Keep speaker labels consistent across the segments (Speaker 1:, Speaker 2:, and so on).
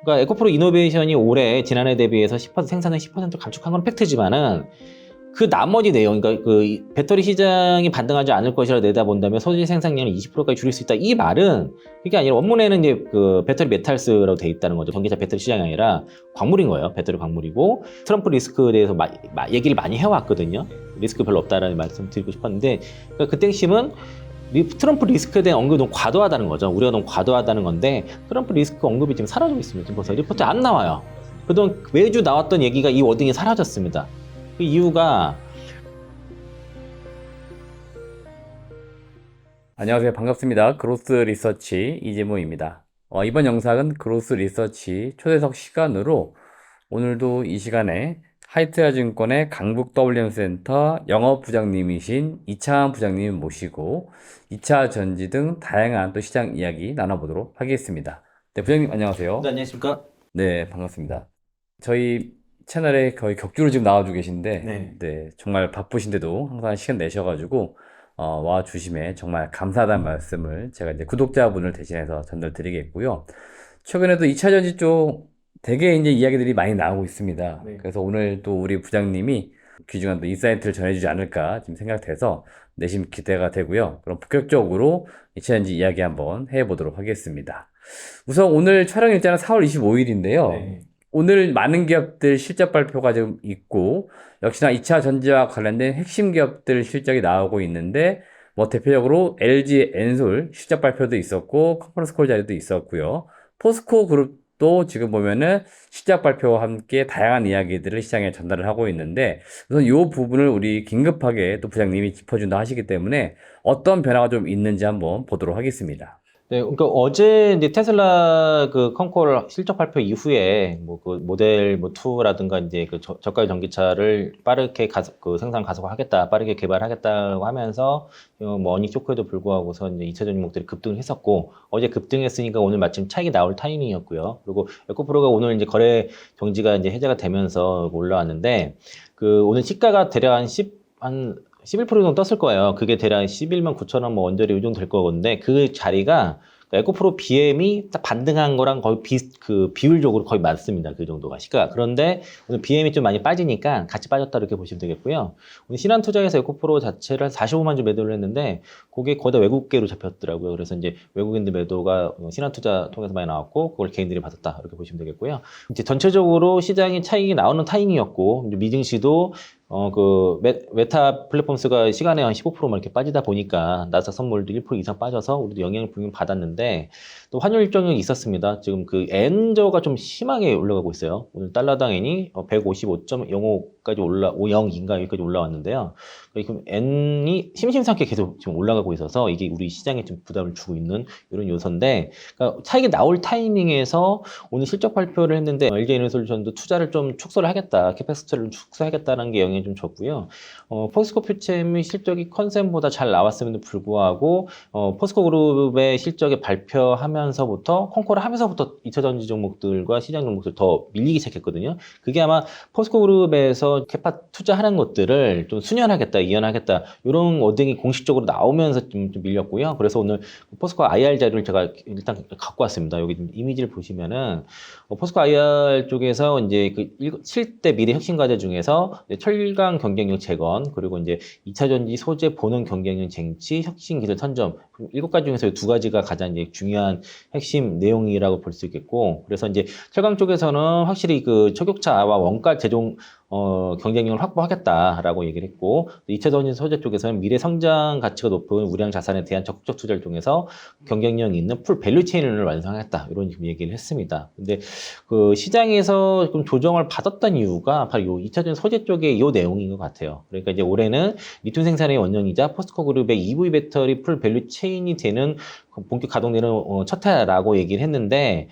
Speaker 1: 그러니까 에코프로 이노베이션이 올해 지난해 대비해서 10% 생산을 10% 감축한 건 팩트지만은 그 나머지 내용, 그러니까 그 배터리 시장이 반등하지 않을 것이라 내다본다면 소재 생산량을 20%까지 줄일 수 있다. 이 말은 그게 아니라 원문에는 이제 그 배터리 메탈스라고 돼 있다는 거죠. 전기차 배터리 시장이 아니라 광물인 거예요. 배터리 광물이고 트럼프 리스크에 대해서 얘기를 많이 해왔거든요. 리스크 별로 없다라는 말씀 드리고 싶었는데 그러니까 그 땡심은 트럼프 리스크에 대한 언급이 너무 과도하다는 거죠. 우려가 너무 과도하다는 건데 트럼프 리스크 언급이 지금 사라지고 있습니다. 지금 벌써 리포트에 안 나와요. 그동안 매주 나왔던 얘기가 이 워딩이 사라졌습니다. 그 이유가
Speaker 2: 안녕하세요. 반갑습니다. 그로스 리서치 이재모입니다. 이번 영상은 그로스 리서치 초대석 시간으로 오늘도 이 시간에 하이트야 증권의 강북 WM센터 영업부장님이신 이창환 부장님 모시고 2차 전지 등 다양한 또 시장 이야기 나눠보도록 하겠습니다. 네, 부장님 안녕하세요.
Speaker 1: 네, 안녕하십니까?
Speaker 2: 네, 반갑습니다. 저희 채널에 거의 격주로 지금 나와주고 계신데
Speaker 1: 네.
Speaker 2: 정말 바쁘신데도 항상 시간 내셔가지고 와 주심에 정말 감사하다는 말씀을 제가 이제 구독자분을 대신해서 전달드리겠고요. 최근에도 2차 전지 쪽 되게 이제 이야기들이 많이 나오고 있습니다.
Speaker 1: 네.
Speaker 2: 그래서 오늘 또 우리 부장님이 귀중한 또 인사이트를 전해주지 않을까 지금 생각돼서 내심 기대가 되고요. 그럼 본격적으로 2차 전지 이야기 한번 해보도록 하겠습니다. 우선 오늘 촬영 일자는 4월 25일인데요.
Speaker 1: 네.
Speaker 2: 오늘 많은 기업들 실적 발표가 좀 있고 역시나 2차 전지와 관련된 핵심 기업들 실적이 나오고 있는데 뭐 대표적으로 LG 엔솔 실적 발표도 있었고 컨퍼런스 콜 자리도 있었고요. 포스코 그룹도 지금 보면은 실적 발표와 함께 다양한 이야기들을 시장에 전달을 하고 있는데 우선 이 부분을 우리 긴급하게 또 부장님이 짚어준다 하시기 때문에 어떤 변화가 좀 있는지 한번 보도록 하겠습니다.
Speaker 1: 네, 그러니까 어제 이제 테슬라 그 컨콜 실적 발표 이후에 뭐 그 모델 뭐 2라든가 이제 그 저가 전기차를 빠르게 그 생산 가속화하겠다, 빠르게 개발하겠다고 하면서 뭐 어닝 쇼크에도 불구하고서 이제 2차 종목들이 급등을 했었고 어제 급등했으니까 오늘 마침 차익이 나올 타이밍이었고요. 그리고 에코프로가 오늘 이제 거래 정지가 이제 해제가 되면서 올라왔는데 그 오늘 시가가 대략 한 11% 정도 떴을 거예요. 그게 대략 11만 9천 원 뭐 언저리 이 정도 될 거건데 그 자리가 에코프로 BM이 딱 반등한 거랑 거의 비율적으로 거의 맞습니다. 그 정도가 시가. 그런데 오늘 BM이 좀 많이 빠지니까 같이 빠졌다 이렇게 보시면 되겠고요. 오늘 신한투자에서 에코프로 자체를 45만 주 매도를 했는데 그게 거의 다 외국계로 잡혔더라고요. 그래서 이제 외국인들 매도가 신한투자 통해서 많이 나왔고 그걸 개인들이 받았다 이렇게 보시면 되겠고요. 이제 전체적으로 시장이 차익이 나오는 타이밍이었고 미증시도 메타 플랫폼스가 시간에 한 15%만 이렇게 빠지다 보니까 나스닥 선물도 1% 이상 빠져서 우리도 영향을 분명 받았는데 또 환율 일정이 있었습니다. 지금 그 엔저가 좀 심하게 올라가고 있어요. 오늘 달러당 엔이 155.05까지 50인가 여기까지 올라왔는데요. 그럼 엔이 심심찮게 계속 지금 올라가고 있어서 이게 우리 시장에 좀 부담을 주고 있는 이런 요소인데 그러니까 차익이 나올 타이밍에서 오늘 실적 발표를 했는데 LG 에너솔루션도 투자를 좀 축소를 하겠다, 캐펙스트를 축소하겠다는 게 영향이 좀 줬고요. 포스코 퓨체미 실적이 컨센보다 잘 나왔음에도 불구하고 포스코 그룹의 실적에 발표하면서부터 콩코를 하면서부터 2차 전지 종목들과 시장 종목들 더 밀리기 시작했거든요. 그게 아마 포스코 그룹에서 캐파 투자하는 것들을 좀 수년하겠다, 이연하겠다 이런 워딩이 공식적으로 나오면서 좀 밀렸고요. 그래서 오늘 포스코 IR 자료를 제가 일단 갖고 왔습니다. 여기 이미지를 보시면은 포스코 IR 쪽에서 이제 그 7대 미래 혁신 과제 중에서 철강 경쟁력 재건 그리고 이제 2차 전지 소재 보는 경쟁력 쟁취 혁신 기술 선점 7가지 중에서 2가지가 가장 이제 중요한 핵심 내용이라고 볼 수 있겠고 그래서 이제 철강 쪽에서는 확실히 그 초격차와 원가 제종 경쟁력을 확보하겠다라고 얘기를 했고 2차 전지 소재 쪽에서는 미래 성장 가치가 높은 우량 자산에 대한 적극적 투자를 통해서 경쟁력 있는 풀 밸류 체인을 완성하겠다 이런 얘기를 했습니다. 근데 그 시장에서 좀 조정을 받았던 이유가 바로 요 2차 전지 소재 쪽의 이 내용인 것 같아요. 그러니까 이제 올해는 리튬 생산의 원형이자 포스코 그룹의 EV 배터리 풀 밸류 체인이 되는 본격 가동되는 첫 해라고 얘기를 했는데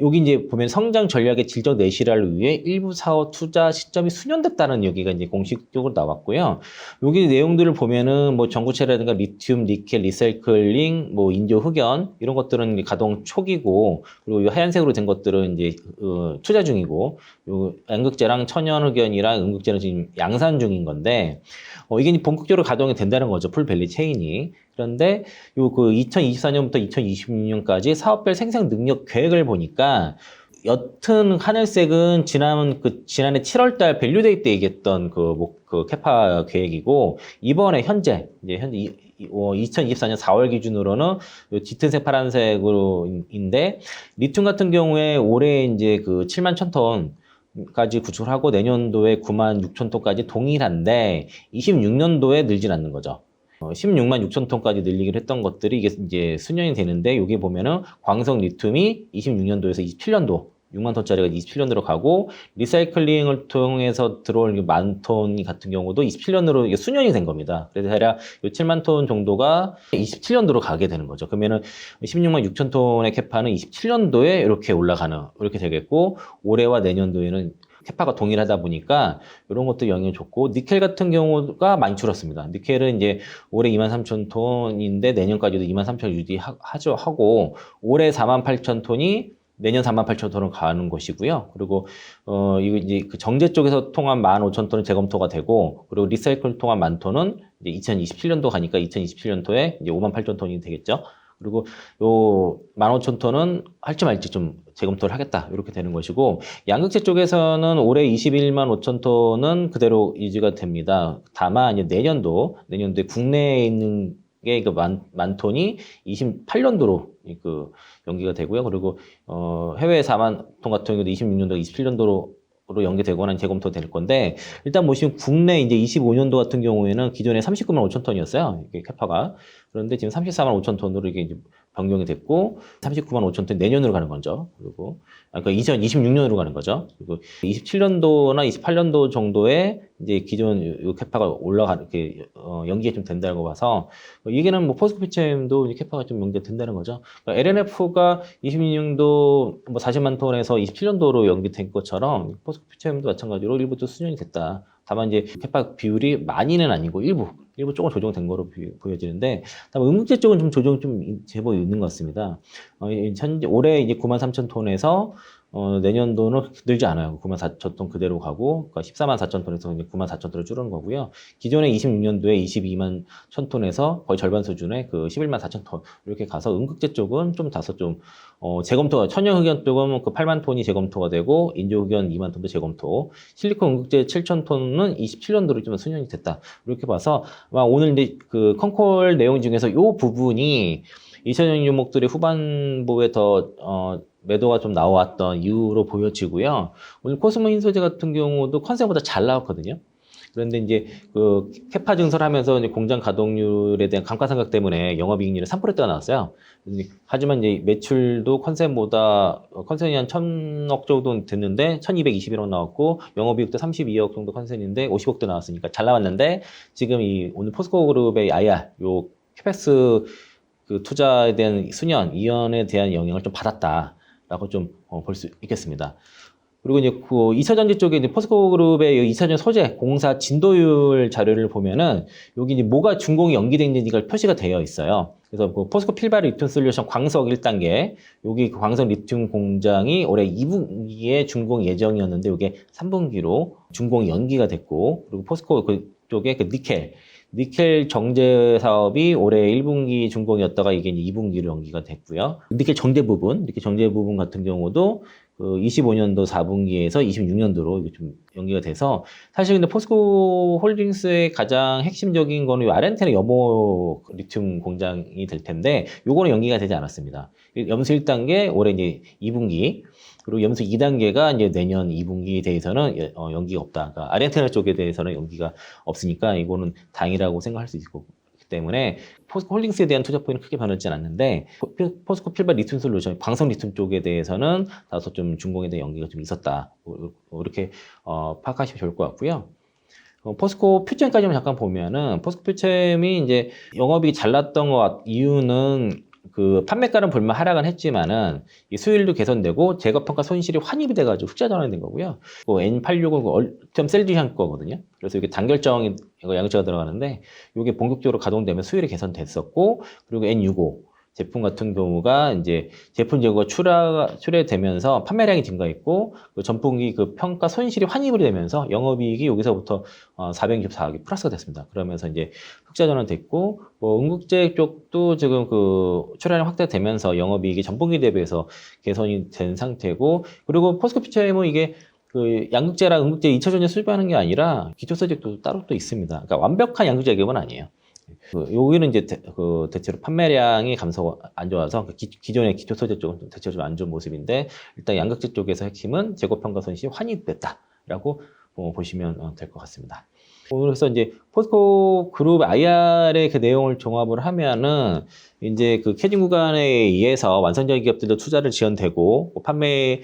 Speaker 1: 여기 이제 보면 성장 전략의 질적 내실화를 위해 일부 사업 투자 시점이 수년됐다는 여기가 이제 공식적으로 나왔고요. 여기 내용들을 보면은 뭐 전구체라든가 리튬, 니켈, 리사이클링, 뭐 인조 흑연 이런 것들은 가동 초기고 그리고 이 하얀색으로 된 것들은 이제 투자 중이고 요 양극재랑 천연 흑연이랑 음극재는 지금 양산 중인 건데 이게 본격적으로 가동이 된다는 거죠. 풀 밸류 체인이. 그런데 요 그 2024년부터 2026년까지 사업별 생산 능력 계획을 보니까 옅은 하늘색은 지난해 7월달 밸류데이 때 얘기했던 그 캐파 계획이고, 이번에 현재 2024년 4월 기준으로는 요 짙은색 파란색으로인데, 리튬 같은 경우에 올해 이제 그 7만 1,000톤까지 구축을 하고 내년도에 9만 6천 톤까지 동일한데 26년도에 늘진 않는 거죠. 16만 6천 톤까지 늘리기로 했던 것들이 이게 이제 수년이 되는데, 여기 보면은 광석 리튬이 26년도에서 27년도 6만 톤짜리가 27년도로 가고, 리사이클링을 통해서 들어올 만 톤 같은 경우도 27년으로 이게 수년이 된 겁니다. 그래서 대략 요 7만 톤 정도가 27년도로 가게 되는 거죠. 그러면은 16만 6천 톤의 캐파는 27년도에 이렇게 이렇게 되겠고, 올해와 내년도에는 캐파가 동일하다 보니까 이런 것도 영향이 좋고, 니켈 같은 경우가 많이 줄었습니다. 니켈은 이제 올해 23,000톤인데 내년까지도 23,000 하고, 올해 48,000톤이 내년 48,000톤으로 가는 것이고요. 그리고 이거 이제 그 정제 쪽에서 통한 15,000톤은 재검토가 되고, 그리고 리사이클 통한 10,000톤은 이제 2027년도 가니까 2027년도에 이제 58,000톤이 되겠죠. 그리고 요 15,000톤은 할지 말지 좀 재검토를 하겠다, 이렇게 되는 것이고, 양극재 쪽에서는 올해 21만 5천 톤은 그대로 유지가 됩니다. 다만 이제 내년도에 국내에 있는 게 그 만 톤이 28년도로 그 연기가 되고요. 그리고 해외 4만 톤 같은 경우도 26년도, 27년도로 연계되거나 재검토 될 건데, 일단 보시면 국내 이제 25년도 같은 경우에는 기존에 39만 5천 톤이었어요. 이게 캐파가. 그런데 지금 34만 5천 톤으로 이게 이제 변경이 됐고, 39만 5천 톤 내년으로 가는 거죠. 그리고 그러니까 2026년으로 가는 거죠. 그리고 27년도나 28년도 정도에 이제 기존 요 캐파가 이렇게 연기가 좀 된다고 봐서, 얘기는 뭐 포스코 PCM도 캐파가 좀 연기가 된다는 거죠. 그러니까 LNF가 26년도 뭐 40만 톤에서 27년도로 연기된 것처럼 포스코 PCM도 마찬가지로 일부도 수년이 됐다. 다만 이제 캐파 비율이 많이는 아니고 일부 조금 조정된 거로 보여지는데, 다만 음극재 쪽은 좀 조정이 좀 제법 있는 것 같습니다. 현재 올해 이제 9만 3천 톤에서 내년도는 늘지 않아요. 9만 4천 톤 그대로 가고, 그러니까 14만 4천 톤에서 이제 9만 4천 톤을 줄은 거고요. 기존에 26년도에 22만 1천 톤에서 거의 절반 수준의 그 11만 4천 톤 이렇게 가서, 음극재 쪽은 좀 다소 좀 재검토가, 천연흑연 쪽은 그 8만 톤이 재검토가 되고, 인조흑연 2만 톤도 재검토, 실리콘 음극재 7천 톤은 27년도로 좀 수년이 됐다, 이렇게 봐서 아마 오늘 이제 그 컨콜 내용 중에서 요 부분이 2000년 유목들의 후반부에 더 매도가 좀 나왔던 이유로 보여지고요. 오늘 코스모 흰소재 같은 경우도 컨셉보다 잘 나왔거든요. 그런데 이제 그 캐파 증설을 하면서 이제 공장 가동률에 대한 감가상각 때문에 영업이익률이 3%대가 나왔어요. 하지만 이제 매출도 컨센이 한 1,000억 정도 됐는데 1,221억 나왔고, 영업이익도 32억 정도 컨센인데 50억도 나왔으니까 잘 나왔는데, 지금 오늘 포스코 그룹의 IR 요 캐펙스 그 투자에 대한 수년, 이연에 대한 영향을 좀 받았다라고 좀 볼 수 있겠습니다. 그리고 이제 그 2차전지 쪽에 이제 포스코 그룹의 2차전 소재 공사 진도율 자료를 보면은, 여기 이제 뭐가 준공이 연기됐는지가 표시가 되어 있어요. 그래서 그 포스코 필바르 리튬 솔루션 광석 1단계, 여기 그 광석 리튬 공장이 올해 2분기에 준공 예정이었는데, 이게 3분기로 준공이 연기가 됐고, 그리고 포스코 그쪽에 그 니켈 정제 사업이 올해 1분기 준공이었다가 이게 이제 2분기로 연기가 됐고요. 니켈 정제 부분 같은 경우도 그 25년도 4분기에서 26년도로 이게 좀 연기가 돼서, 사실 근데 포스코 홀딩스의 가장 핵심적인 거는 이 아르헨티나 염호 리튬 공장이 될 텐데, 요거는 연기가 되지 않았습니다. 염수 1단계 올해 이제 2분기, 그리고 염수 2단계가 이제 내년 2분기에 대해서는 연기가 없다. 그러니까 아르헨티나 쪽에 대해서는 연기가 없으니까 이거는 다행이라고 생각할 수 있고, 때문에 포스코 홀딩스에 대한 투자 포인트는 크게 변하지 않았는데, 포스코 필바 리튬 솔루션 광석 리튬 쪽에 대해서는 다소 좀 준공에 대한 연기가 좀 있었다, 이렇게 파악하시면 좋을 것 같고요. 포스코 퓨챔까지만 잠깐 보면은, 포스코 퓨챔이 이제 영업이 잘 났던 이유는 그 판매가는 불만 하락은 했지만은 이 수율도 개선되고 재고평가 손실이 환입이 돼가지고 흑자 전환된 거고요. N86은 그 셀지향 거거든요. 그래서 이게 단결정이 양극재가 들어가는데, 이게 본격적으로 가동되면 수율이 개선됐었고, 그리고 N65 제품 같은 경우가 이제 제품 재고가 출하되면서 판매량이 증가했고 그 전분기 그 평가 손실이 환입이 되면서 영업이익이 여기서부터 464억이 플러스가 됐습니다. 그러면서 이제 흑자 전환됐고 뭐 응급제 쪽도 지금 그 출하량 확대되면서 영업이익이 전분기 대비해서 개선이 된 상태고 그리고 포스코피처엠은 이게 그 양극재랑 응급제 2차 전지 수입하는 게 아니라 기초 소재도 따로 또 있습니다. 그러니까 완벽한 양극재 기업은 아니에요. 여기는 이제 대체로 판매량이 감소가 안 좋아서 기존의 기초 소재 쪽은 대체로 좀 안 좋은 모습인데 일단 양극재 쪽에서 핵심은 재고 평가 손실이 환입됐다라고 보시면 될 것 같습니다. 그래서 이제 포스코 그룹 IR의 그 내용을 종합을 하면은 이제 그 캐즘 구간에 의해서 완성적인 기업들도 투자를 지연되고 판매의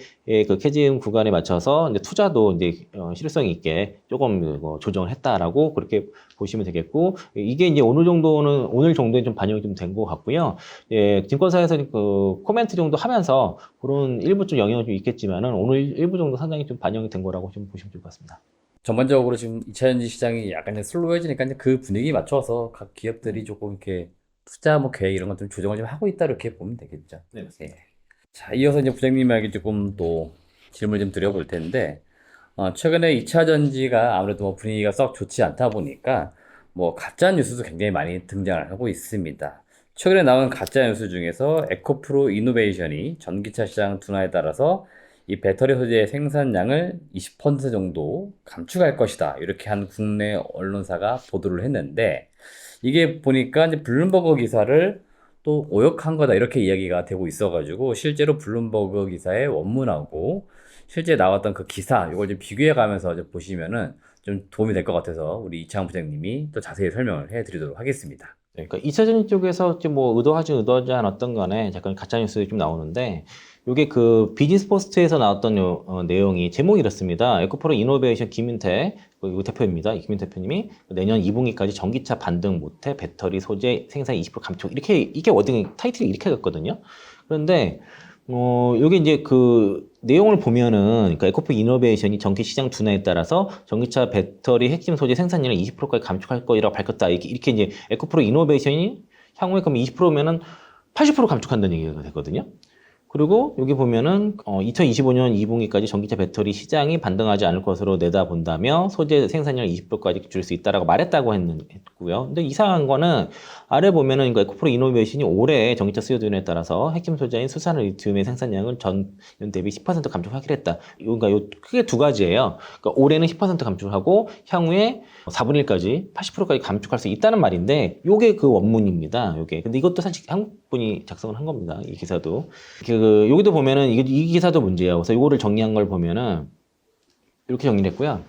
Speaker 1: 그 캐즘 구간에 맞춰서 이제 투자도 이제 실효성 있게 조금 조정을 했다라고 그렇게 보시면 되겠고 이게 이제 오늘 정도에 좀 반영이 좀 된 것 같고요. 예, 증권사에서 그 코멘트 정도 하면서 그런 일부 좀 영향이 좀 있겠지만은 오늘 일부 정도 상당히 좀 반영이 된 거라고 좀 보시면 될 것 같습니다.
Speaker 2: 전반적으로 지금 2차 전지 시장이 약간 슬로우해지니까 이제 그 분위기 맞춰서 각 기업들이 조금 이렇게 투자 뭐 계획 이런 것들 조정을 좀 하고 있다 이렇게 보면 되겠죠.
Speaker 1: 네, 맞습니다.
Speaker 2: 예. 자, 이어서 이제 부장님에게 조금 또 질문을 좀 드려볼 텐데, 최근에 2차 전지가 아무래도 뭐 분위기가 썩 좋지 않다 보니까 뭐 가짜 뉴스도 굉장히 많이 등장을 하고 있습니다. 최근에 나온 가짜 뉴스 중에서 에코프로 이노베이션이 전기차 시장 둔화에 따라서 이 배터리 소재 생산량을 20% 정도 감축할 것이다. 이렇게 한 국내 언론사가 보도를 했는데, 이게 보니까 이제 블룸버그 기사를 또 오역한 거다. 이렇게 이야기가 되고 있어가지고, 실제로 블룸버그 기사의 원문하고 실제 나왔던 그 기사, 이걸 좀 비교해 가면서 좀 보시면은 좀 도움이 될 것 같아서 우리 이창훈 부장님이 또 자세히 설명을 해 드리도록 하겠습니다.
Speaker 1: 네, 그러니까 2차 전지 쪽에서 뭐 의도하지 않았던 간에 약간 가짜 뉴스들이 좀 나오는데 요게 그 비즈니스 포스트에서 나왔던 내용이 제목이 이렇습니다. 에코프로 이노베이션 김윤태 그 대표입니다. 김윤 대표님이 내년 2분기까지 전기차 반등 못해 배터리 소재 생산 20% 감축 이게 워딩 타이틀이 이렇게 갔거든요. 그런데 요게 이제 그 내용을 보면은 그러니까 에코프로 이노베이션이 전기 시장 둔화에 따라서 전기차 배터리 핵심 소재 생산량을 20%까지 감축할 거라고 밝혔다. 이렇게 이제 에코프로 이노베이션이 향후에 그럼 20%면은 80% 감축한다는 얘기가 되거든요. 그리고 여기 보면은 2025년 2분기까지 전기차 배터리 시장이 반등하지 않을 것으로 내다본다며 소재 생산량 20%까지 줄일 수 있다라고 말했다고 했고요. 근데 이상한 거는 아래 보면은 이거 에코프로 이노베이션이 올해 전기차 수요 둔화에 따라서 핵심 소재인 수산 리튬의 생산량을 전년 대비 10% 감축하기로 했다. 그러니까 요 크게 두 가지예요. 그러니까 올해는 10% 감축하고 향후에 4분의 1까지 80%까지 감축할 수 있다는 말인데 요게 그 원문입니다. 요게. 근데 이것도 사실 한국 분이 작성을 한 겁니다. 이 기사도. 여기도 보면은 이 기사도 문제예요. 그래서 이거를 정리한 걸 보면은 이렇게 정리를 했고요.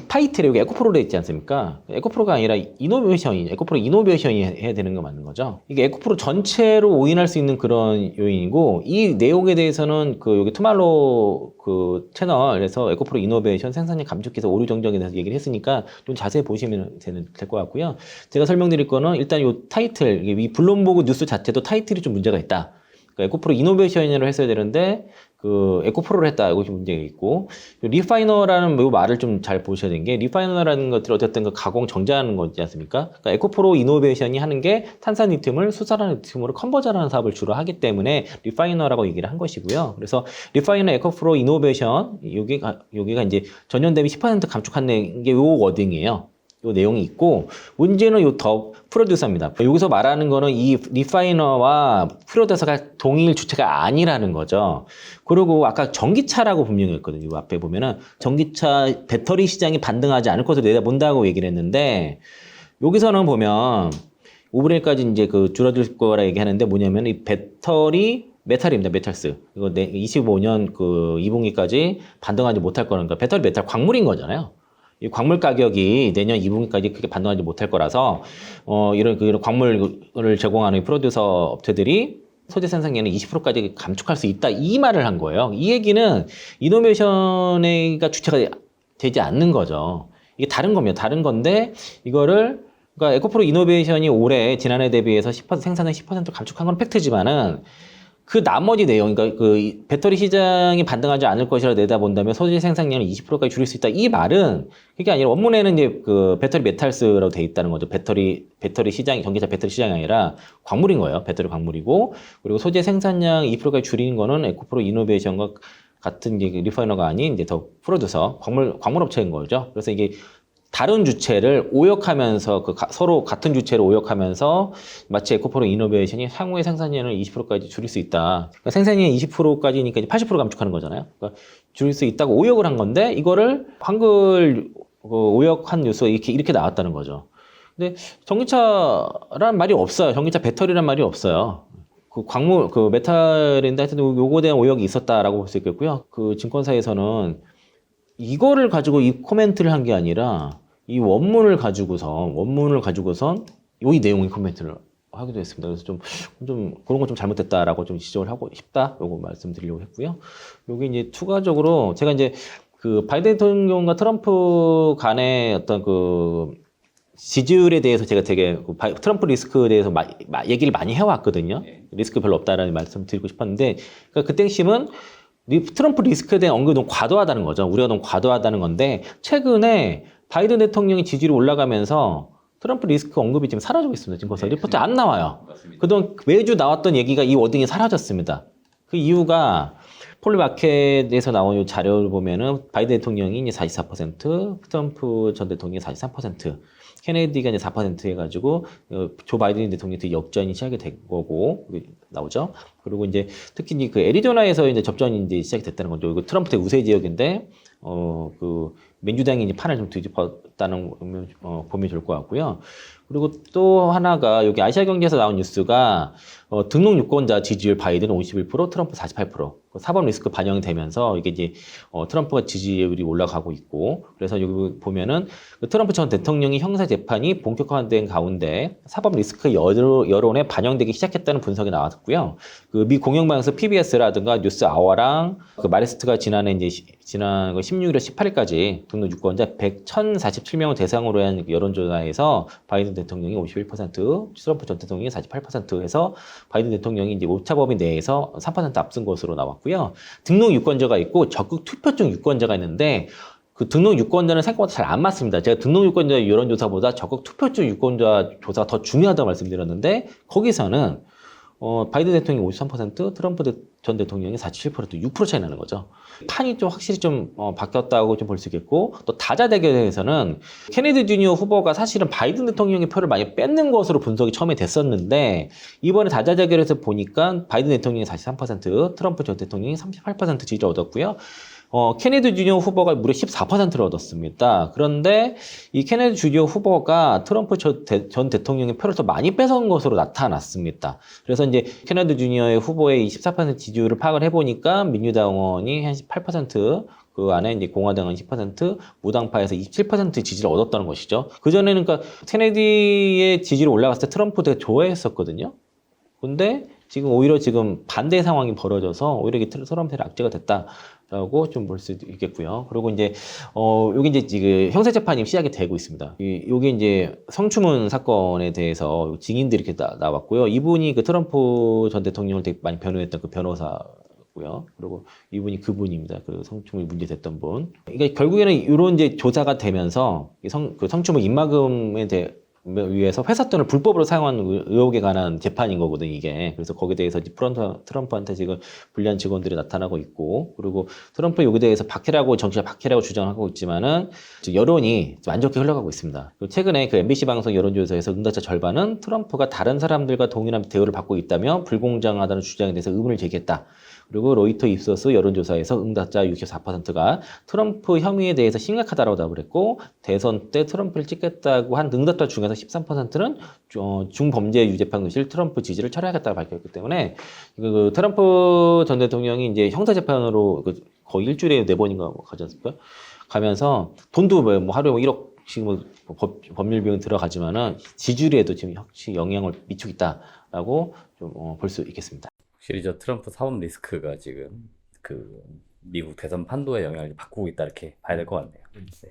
Speaker 1: 타이틀에 여기 에코프로로 있지 않습니까? 에코프로가 아니라 에코프로 이노베이션이 해야 되는 거 맞는 거죠. 이게 에코프로 전체로 오인할 수 있는 그런 요인이고 이 내용에 대해서는 그 여기 투말로 그 채널에서 에코프로 이노베이션 생산량 감축해서 오류 정정에 대해서 얘기를 했으니까 좀 자세히 보시면 될 것 같고요. 제가 설명드릴 거는 일단 이 타이틀, 이 블룸버그 뉴스 자체도 타이틀이 좀 문제가 있다. 그러니까 에코프로 이노베이션을 했어야 되는데 그 에코프로를 했다 이것이 문제가 있고 리파이너라는 이 말을 좀 잘 보셔야 되는 게 리파이너라는 것들이 어쨌든 그 가공 정제하는 거지 않습니까? 그러니까 에코프로 이노베이션이 하는 게 탄산 리튬을 수산화 리튬으로 컨버전하는 사업을 주로 하기 때문에 리파이너라고 얘기를 한 것이고요. 그래서 리파이너 에코프로 이노베이션 여기가 이제 전년 대비 10% 감축한 게 요 워딩이에요. 요 내용이 있고 문제는 요 더 프로듀서입니다. 여기서 말하는 거는 이 리파이너와 프로듀서가 동일 주체가 아니라는 거죠. 그리고 아까 전기차라고 분명히 했거든요. 이 앞에 보면은 전기차 배터리 시장이 반등하지 않을 것으로 내다본다고 얘기를 했는데 여기서는 보면 5분의 1까지 이제 그 줄어들 거라 얘기하는데 뭐냐면 이 배터리 메탈입니다. 메탈스. 이거 25년 그 2분기까지 반등하지 못할 거는 거. 배터리 메탈 광물인 거잖아요. 이 광물 가격이 내년 2분기까지 크게 반등하지 못할 거라서 이런 광물을 제공하는 프로듀서 업체들이 소재 생산량을 20%까지 감축할 수 있다 이 말을 한 거예요. 이 얘기는 이노베이션가 주체가 되지 않는 거죠. 이게 다른 겁니다. 다른 건데 이거를 그러니까 에코프로 이노베이션이 올해 지난해 대비해서 10% 생산량 10% 감축한 건 팩트지만은 그 나머지 내용, 그러니까 이 배터리 시장이 반등하지 않을 것이라 내다본다면 소재 생산량을 20%까지 줄일 수 있다. 이 말은 그게 아니라 원문에는 이제 그 배터리 메탈스라고 돼 있다는 거죠. 배터리 시장이 전기차 배터리 시장이 아니라 광물인 거예요. 배터리 광물이고 그리고 소재 생산량 20%까지 줄이는 거는 에코프로 이노베이션과 같은 이제 리파이너가 아닌 이제 더 프로듀서 광물 업체인 거죠. 그래서 이게 다른 주체를 오역하면서 서로 같은 주체를 오역하면서 마치 에코프로 이노베이션이 향후의 생산량을 20%까지 줄일 수 있다. 그러니까 생산량 20%까지니까 이제 80% 감축하는 거잖아요. 그러니까 줄일 수 있다고 오역을 한 건데 이거를 한글 오역한 뉴스가 이렇게 나왔다는 거죠. 근데 전기차란 말이 없어요. 전기차 배터리란 말이 없어요. 그 광물, 그 메탈인데 하여튼 요거에 대한 오역이 있었다라고 볼 수 있겠고요. 그 증권사에서는 이거를 가지고 이 코멘트를 한 게 아니라 이 원문을 가지고선 이 내용의 코멘트를 하기도 했습니다. 그래서 좀 그런 거 좀 잘못됐다라고 좀 지적을 하고 싶다. 요거 말씀드리려고 했고요. 요게 이제 추가적으로 제가 이제 그 바이든 대통령과 트럼프 간의 어떤 그 지지율에 대해서 제가 되게 트럼프 리스크에 대해서 얘기를 많이 해왔거든요. 리스크 별로 없다라는 말씀 드리고 싶었는데 그러니까 그 땡심은 트럼프 리스크에 대한 언급이 너무 과도하다는 거죠. 우려가 너무 과도하다는 건데 최근에 바이든 대통령이 지지율이 올라가면서 트럼프 리스크 언급이 지금 사라지고 있습니다. 지금 벌써 리포트에 안 나와요. 그동안 매주 나왔던 얘기가 이 워딩이 사라졌습니다. 그 이유가 폴리마켓에서 나온 이 자료를 보면은 바이든 대통령이 이제 44%, 트럼프 전 대통령이 43%, 케네디가 이제 4% 해가지고 조 바이든 대통령한테 역전이 시작이 된 거고 나오죠. 그리고 이제 특히 이제 그 애리조나에서 이제 접전이 이제 시작이 됐다는 거죠. 이거 트럼프 대 우세 지역인데 그 민주당이 이제 판을 좀 뒤집었다는 보면 좋을 것 같고요. 그리고 또 하나가 여기 아시아경제에서 나온 뉴스가 등록 유권자 지지율 바이든 51%, 트럼프 48%. 사법 리스크 반영이 되면서 이게 이제 트럼프가 지지율이 올라가고 있고 그래서 여기 보면은 그 트럼프 전 대통령이 형사 재판이 본격화된 가운데 사법 리스크 여론에 반영되기 시작했다는 분석이 나왔고요. 그 미 공영방송 PBS라든가 뉴스 아워랑 그 마리스트가 지난 16일에서 18일까지 등록 유권자 1,047명을 대상으로 한 여론조사에서 바이든 대통령이 51%, 트럼프 전 대통령이 48% 해서 바이든 대통령이 이제 오차범위 내에서 3% 앞선 것으로 나왔고요. 등록 유권자가 있고 적극 투표증 유권자가 있는데 그 등록 유권자는 생각보다 잘 안 맞습니다. 제가 등록 유권자 여론조사보다 적극 투표증 유권자 조사가 더 중요하다고 말씀드렸는데 거기서는 바이든 대통령이 53%, 트럼프 전 대통령이 47%, 6% 차이 나는 거죠. 판이 좀 확실히 좀 바뀌었다고 좀 볼 수 있겠고 또 다자 대결에서는 케네디 주니어 후보가 사실은 바이든 대통령의 표를 많이 뺏는 것으로 분석이 처음에 됐었는데 이번에 다자 대결에서 보니까 바이든 대통령이 43%, 트럼프 전 대통령이 38% 지지를 얻었고요. 케네디 주니어 후보가 무려 14%를 얻었습니다. 그런데 이 케네디 주니어 후보가 트럼프 전 대통령의 표를 더 많이 뺏은 것으로 나타났습니다. 그래서 이제 케네디 주니어의 후보의 24% 지지율을 파악을 해보니까 민주당 의원이 한 18%, 그 안에 이제 공화당은 10%, 무당파에서 27% 지지를 얻었다는 것이죠. 그전에는 그러니까 케네디의 지지율이 올라갔을 때 트럼프 되게 좋아했었거든요. 근데 지금 오히려 지금 반대 상황이 벌어져서 오히려 이게 트럼프의 악재가 됐다라고 좀 볼 수 있겠고요. 그리고 이제 여기 이제 지금 형사 재판이 시작이 되고 있습니다. 여기 이제 성추문 사건에 대해서 증인들이 이렇게 나왔고요. 이분이 그 트럼프 전 대통령을 되게 많이 변호했던 그 변호사고요. 그리고 이분이 그분입니다. 그 성추문이 문제됐던 분. 그러니까 결국에는 이런 이제 조사가 되면서 그 성추문 입막음에 대해 위해서 회사 돈을 불법으로 사용한 의혹에 관한 재판인 거거든 이게. 그래서 거기에 대해서 트럼프한테 지금 불리한 직원들이 나타나고 있고 그리고 트럼프 여기에 대해서 정치적 박해라고 주장하고 있지만은 여론이 좀 안 좋게 흘러가고 있습니다. 그리고 최근에 그 MBC 방송 여론조사에서 응답자 절반은 트럼프가 다른 사람들과 동일한 대우를 받고 있다며 불공정하다는 주장에 대해서 의문을 제기했다. 그리고 로이터 입소스 여론조사에서 응답자 64%가 트럼프 혐의에 대해서 심각하다고 답을 했고 대선 때 트럼프를 찍겠다고 한 응답자 중에서 13%는 중범죄 유죄판사실 트럼프 지지를 철회하겠다고 밝혔기 때문에 그 트럼프 전 대통령이 이제 형사재판으로 거의 일주일에 4번인가 가지 않습니까? 가면서 돈도 뭐 하루에 1억씩 뭐 법률 비용 들어가지만은 지지율에도 지금 확실히 영향을 미치고 있다라고 좀 볼 수 있겠습니다.
Speaker 2: 확실히 저 트럼프 사법 리스크가 지금 그 미국 대선 판도의 영향을 바꾸고 있다 이렇게 봐야 될 것 같네요. 네.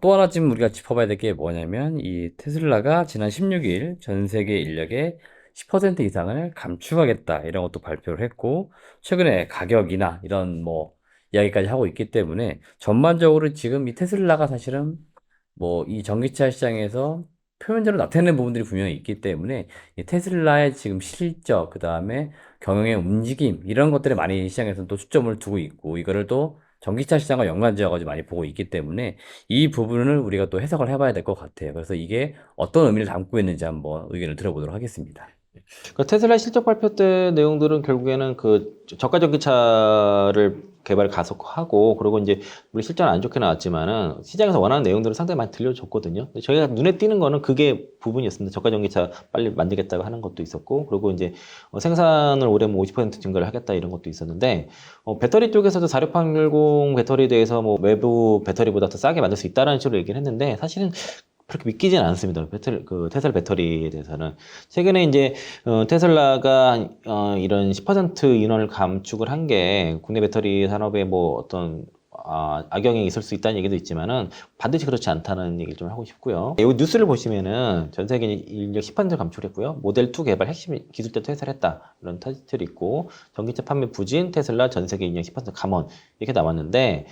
Speaker 2: 또 하나 지금 우리가 짚어봐야 될 게 뭐냐면 이 테슬라가 지난 16일 전 세계 인력의 10% 이상을 감축하겠다 이런 것도 발표를 했고 최근에 가격이나 이런 뭐 이야기까지 하고 있기 때문에 전반적으로 지금 이 테슬라가 사실은 뭐 이 전기차 시장에서 표면적으로 나타내는 부분들이 분명히 있기 때문에 이 테슬라의 지금 실적 그다음에 경영의 움직임 이런 것들에 많이 시장에서는 또 초점을 두고 있고 이거를 또 전기차 시장과 연관지어가지고 많이 보고 있기 때문에 이 부분을 우리가 또 해석을 해봐야 될 것 같아요. 그래서 이게 어떤 의미를 담고 있는지 한번 의견을 들어보도록 하겠습니다.
Speaker 1: 그 테슬라 실적 발표 때 내용들은 결국에는 그 저가 전기차를 개발 가속화하고 그리고 이제 우리 실적은 안 좋게 나왔지만은 시장에서 원하는 내용들을 상당히 많이 들려줬거든요. 근데 저희가 눈에 띄는 거는 그게 부분이었습니다. 저가 전기차 빨리 만들겠다고 하는 것도 있었고 그리고 이제 생산을 올해 뭐 50% 증가를 하겠다 이런 것도 있었는데 배터리 쪽에서도 4680 배터리에 대해서 뭐 외부 배터리보다 더 싸게 만들 수 있다라는 식으로 얘기를 했는데 사실은 그렇게 믿기진 않습니다. 테슬라 배터리에 대해서는. 최근에 이제, 테슬라가, 이런 10% 인원을 감축을 한 게 국내 배터리 산업에 뭐 어떤, 악영향이 있을 수 있다는 얘기도 있지만은 반드시 그렇지 않다는 얘기를 좀 하고 싶고요. 이 뉴스를 보시면은 전 세계 인력 10% 감축했고요. 모델 2 개발 핵심 기술자 퇴사를 했다. 이런 타이틀이 있고, 전기차 판매 부진, 테슬라 전 세계 인력 10% 감원. 이렇게 나왔는데,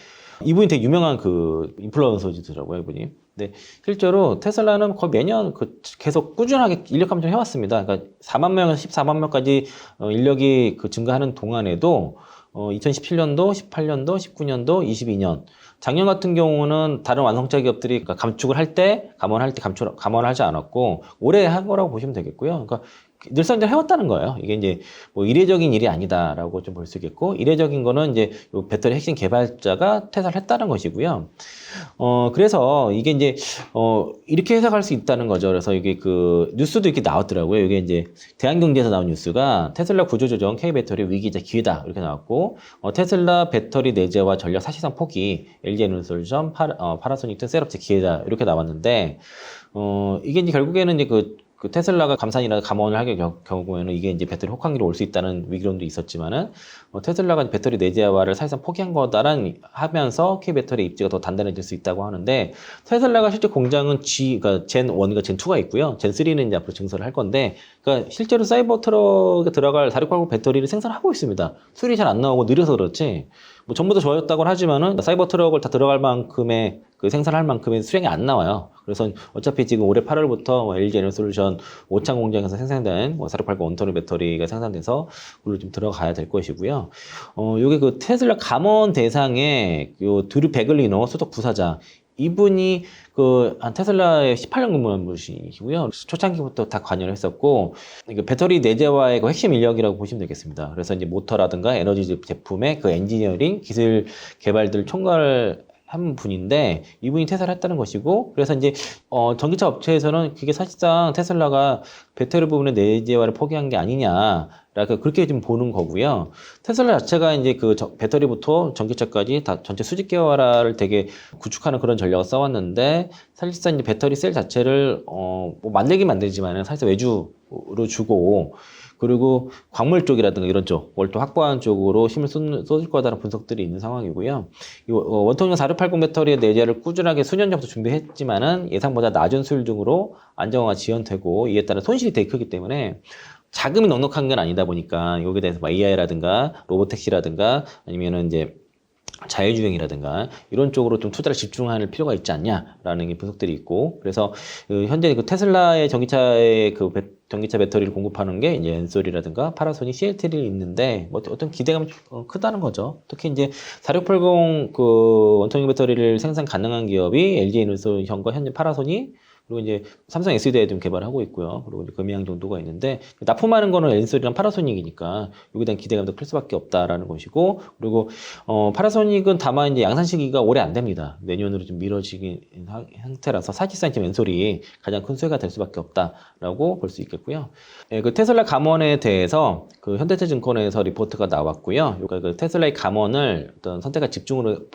Speaker 1: 이분이 되게 유명한 그 인플루언서시더라고요, 이분이. 근데 실제로 테슬라는 거의 매년 계속 꾸준하게 인력 감축 해왔습니다. 그러니까 4만 명에서 14만 명까지 인력이 증가하는 동안에도 2017년도, 18년도, 19년도, 22년. 작년 같은 경우는 다른 완성차 기업들이 감축을 할 때, 감원할 때 감원을 하지 않았고, 올해 한 거라고 보시면 되겠고요. 그러니까 늘상 해왔다는 거예요. 이게 이제 뭐 이례적인 일이 아니다라고 좀 볼 수 있겠고, 이례적인 거는 이제 요 배터리 핵심 개발자가 퇴사를 했다는 것이고요. 그래서 이게 이제, 이렇게 해석할 수 있다는 거죠. 그래서 이게 뉴스도 이렇게 나왔더라고요. 이게 이제 대한경제에서 나온 뉴스가 테슬라 구조조정 K배터리 위기이자 기회다. 이렇게 나왔고, 테슬라 배터리 내재화 전략 사실상 포기, LG에너지솔루션, 파나소닉 등 셋업체 기회다. 이렇게 나왔는데, 이게 이제 결국에는 이제 그 테슬라가 감산이나 감원을 하게 경우에는 이게 이제 배터리 혹한기로 올 수 있다는 위기론도 있었지만은 테슬라가 배터리 내재화를 사실상 포기한 거다라는 하면서 K 배터리 입지가 더 단단해질 수 있다고 하는데 테슬라가 실제 공장은 그러니까 젠 1과 젠 2가 있고요. 젠 3는 이제 앞으로 증설을 할 건데 그러니까 실제로 사이버 트럭에 들어갈 4680 배터리를 생산하고 있습니다. 수율이 잘 안 나오고 느려서 그렇지. 뭐 전부 다 좋아졌다고 하지만은 사이버 트럭을 다 들어갈 만큼의 생산할 만큼의 수량이 안 나와요. 그래서 어차피 지금 올해 8월부터 LG 에너솔루션 오창 공장에서 생산된 4680 원터널 배터리가 생산돼서 그걸로 좀 들어가야 될 것이고요. 요게 테슬라 감원 대상의 드류 베글리너 소속 부사장 이분이 한 테슬라에 18년 근무한 분이시고요. 초창기부터 다 관여를 했었고, 배터리 내재화의 핵심 인력이라고 보시면 되겠습니다. 그래서 이제 모터라든가 에너지 제품의 엔지니어링, 기술 개발들을 총괄 한 분인데 이분이 퇴사를 했다는 것이고 그래서 이제 전기차 업체에서는 그게 사실상 테슬라가 배터리 부분의 내재화를 포기한 게 아니냐라고 그렇게 좀 보는 거고요. 테슬라 자체가 이제 배터리부터 전기차까지 다 전체 수직 계열화를 되게 구축하는 그런 전략을 써왔는데 사실상 이제 배터리 셀 자체를 뭐 만들긴 만들지만은 사실상 외주로 주고 그리고 광물 쪽이라든가 이런 쪽, 뭘 또 확보하는 쪽으로 힘을 쏟을 거다라는 분석들이 있는 상황이고요. 원통형 4680 배터리의 내재를 꾸준하게 수년 전부터 준비했지만은 예상보다 낮은 수율 등으로 안정화가 지연되고 이에 따른 손실이 되게 크기 때문에 자금이 넉넉한 건 아니다 보니까 여기에 대해서 뭐 AI라든가 로보택시라든가 아니면은 이제 자율주행이라든가 이런 쪽으로 좀 투자를 집중할 필요가 있지 않냐라는 게 분석들이 있고 그래서 현재 테슬라의 전기차 배터리를 공급하는 게 이제 엔솔이라든가 파나소닉 CATL이 있는데 뭐 어떤 기대감이 크다는 거죠. 특히 이제 4680 원통형 배터리를 생산 가능한 기업이 LG에너지솔루션과 현재 파나소닉 그리고 이제 삼성 SDI 좀 개발하고 있고요. 그리고 이제 금양 정도가 있는데 납품하는 거는 엔솔이랑 파나소닉이니까 여기에 대한 기대감도 클 수밖에 없다라는 것이고 그리고 파나소닉은 다만 이제 양산 시기가 오래 안 됩니다. 내년으로 좀 미뤄지긴 상태라서 사실상 지금 엔솔이 가장 큰 수혜가 될 수밖에 없다라고 볼 수 있겠고요. 예, 테슬라 감원에 대해서 현대차증권에서 리포트가 나왔고요. 그러니까 테슬라의 감원을 어떤 선택과 집중으로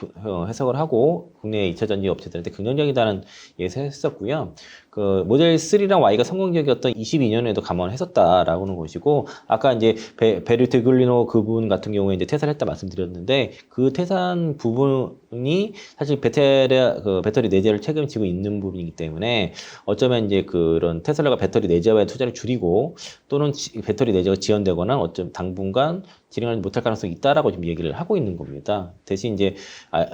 Speaker 1: 해석을 하고 국내 2차 전지 업체들한테 긍정적이다는 예상을 했었고요. 그 모델 3랑 Y가 성공적이었던 22년에도 감안했었다라고 하는 것이고, 아까 이제 베르트 글리노 그분 같은 경우에 이제 퇴사를 했다 말씀드렸는데, 그 퇴사한 부분이 사실 배터리 내재를 책임지고 있는 부분이기 때문에 어쩌면 이제 그런 테슬라가 배터리 내재화에 투자를 줄이고 또는 배터리 내재가 지연되거나 어쩌면 당분간 진행을 못할 가능성이 있다라고 지금 얘기를 하고 있는 겁니다. 대신 이제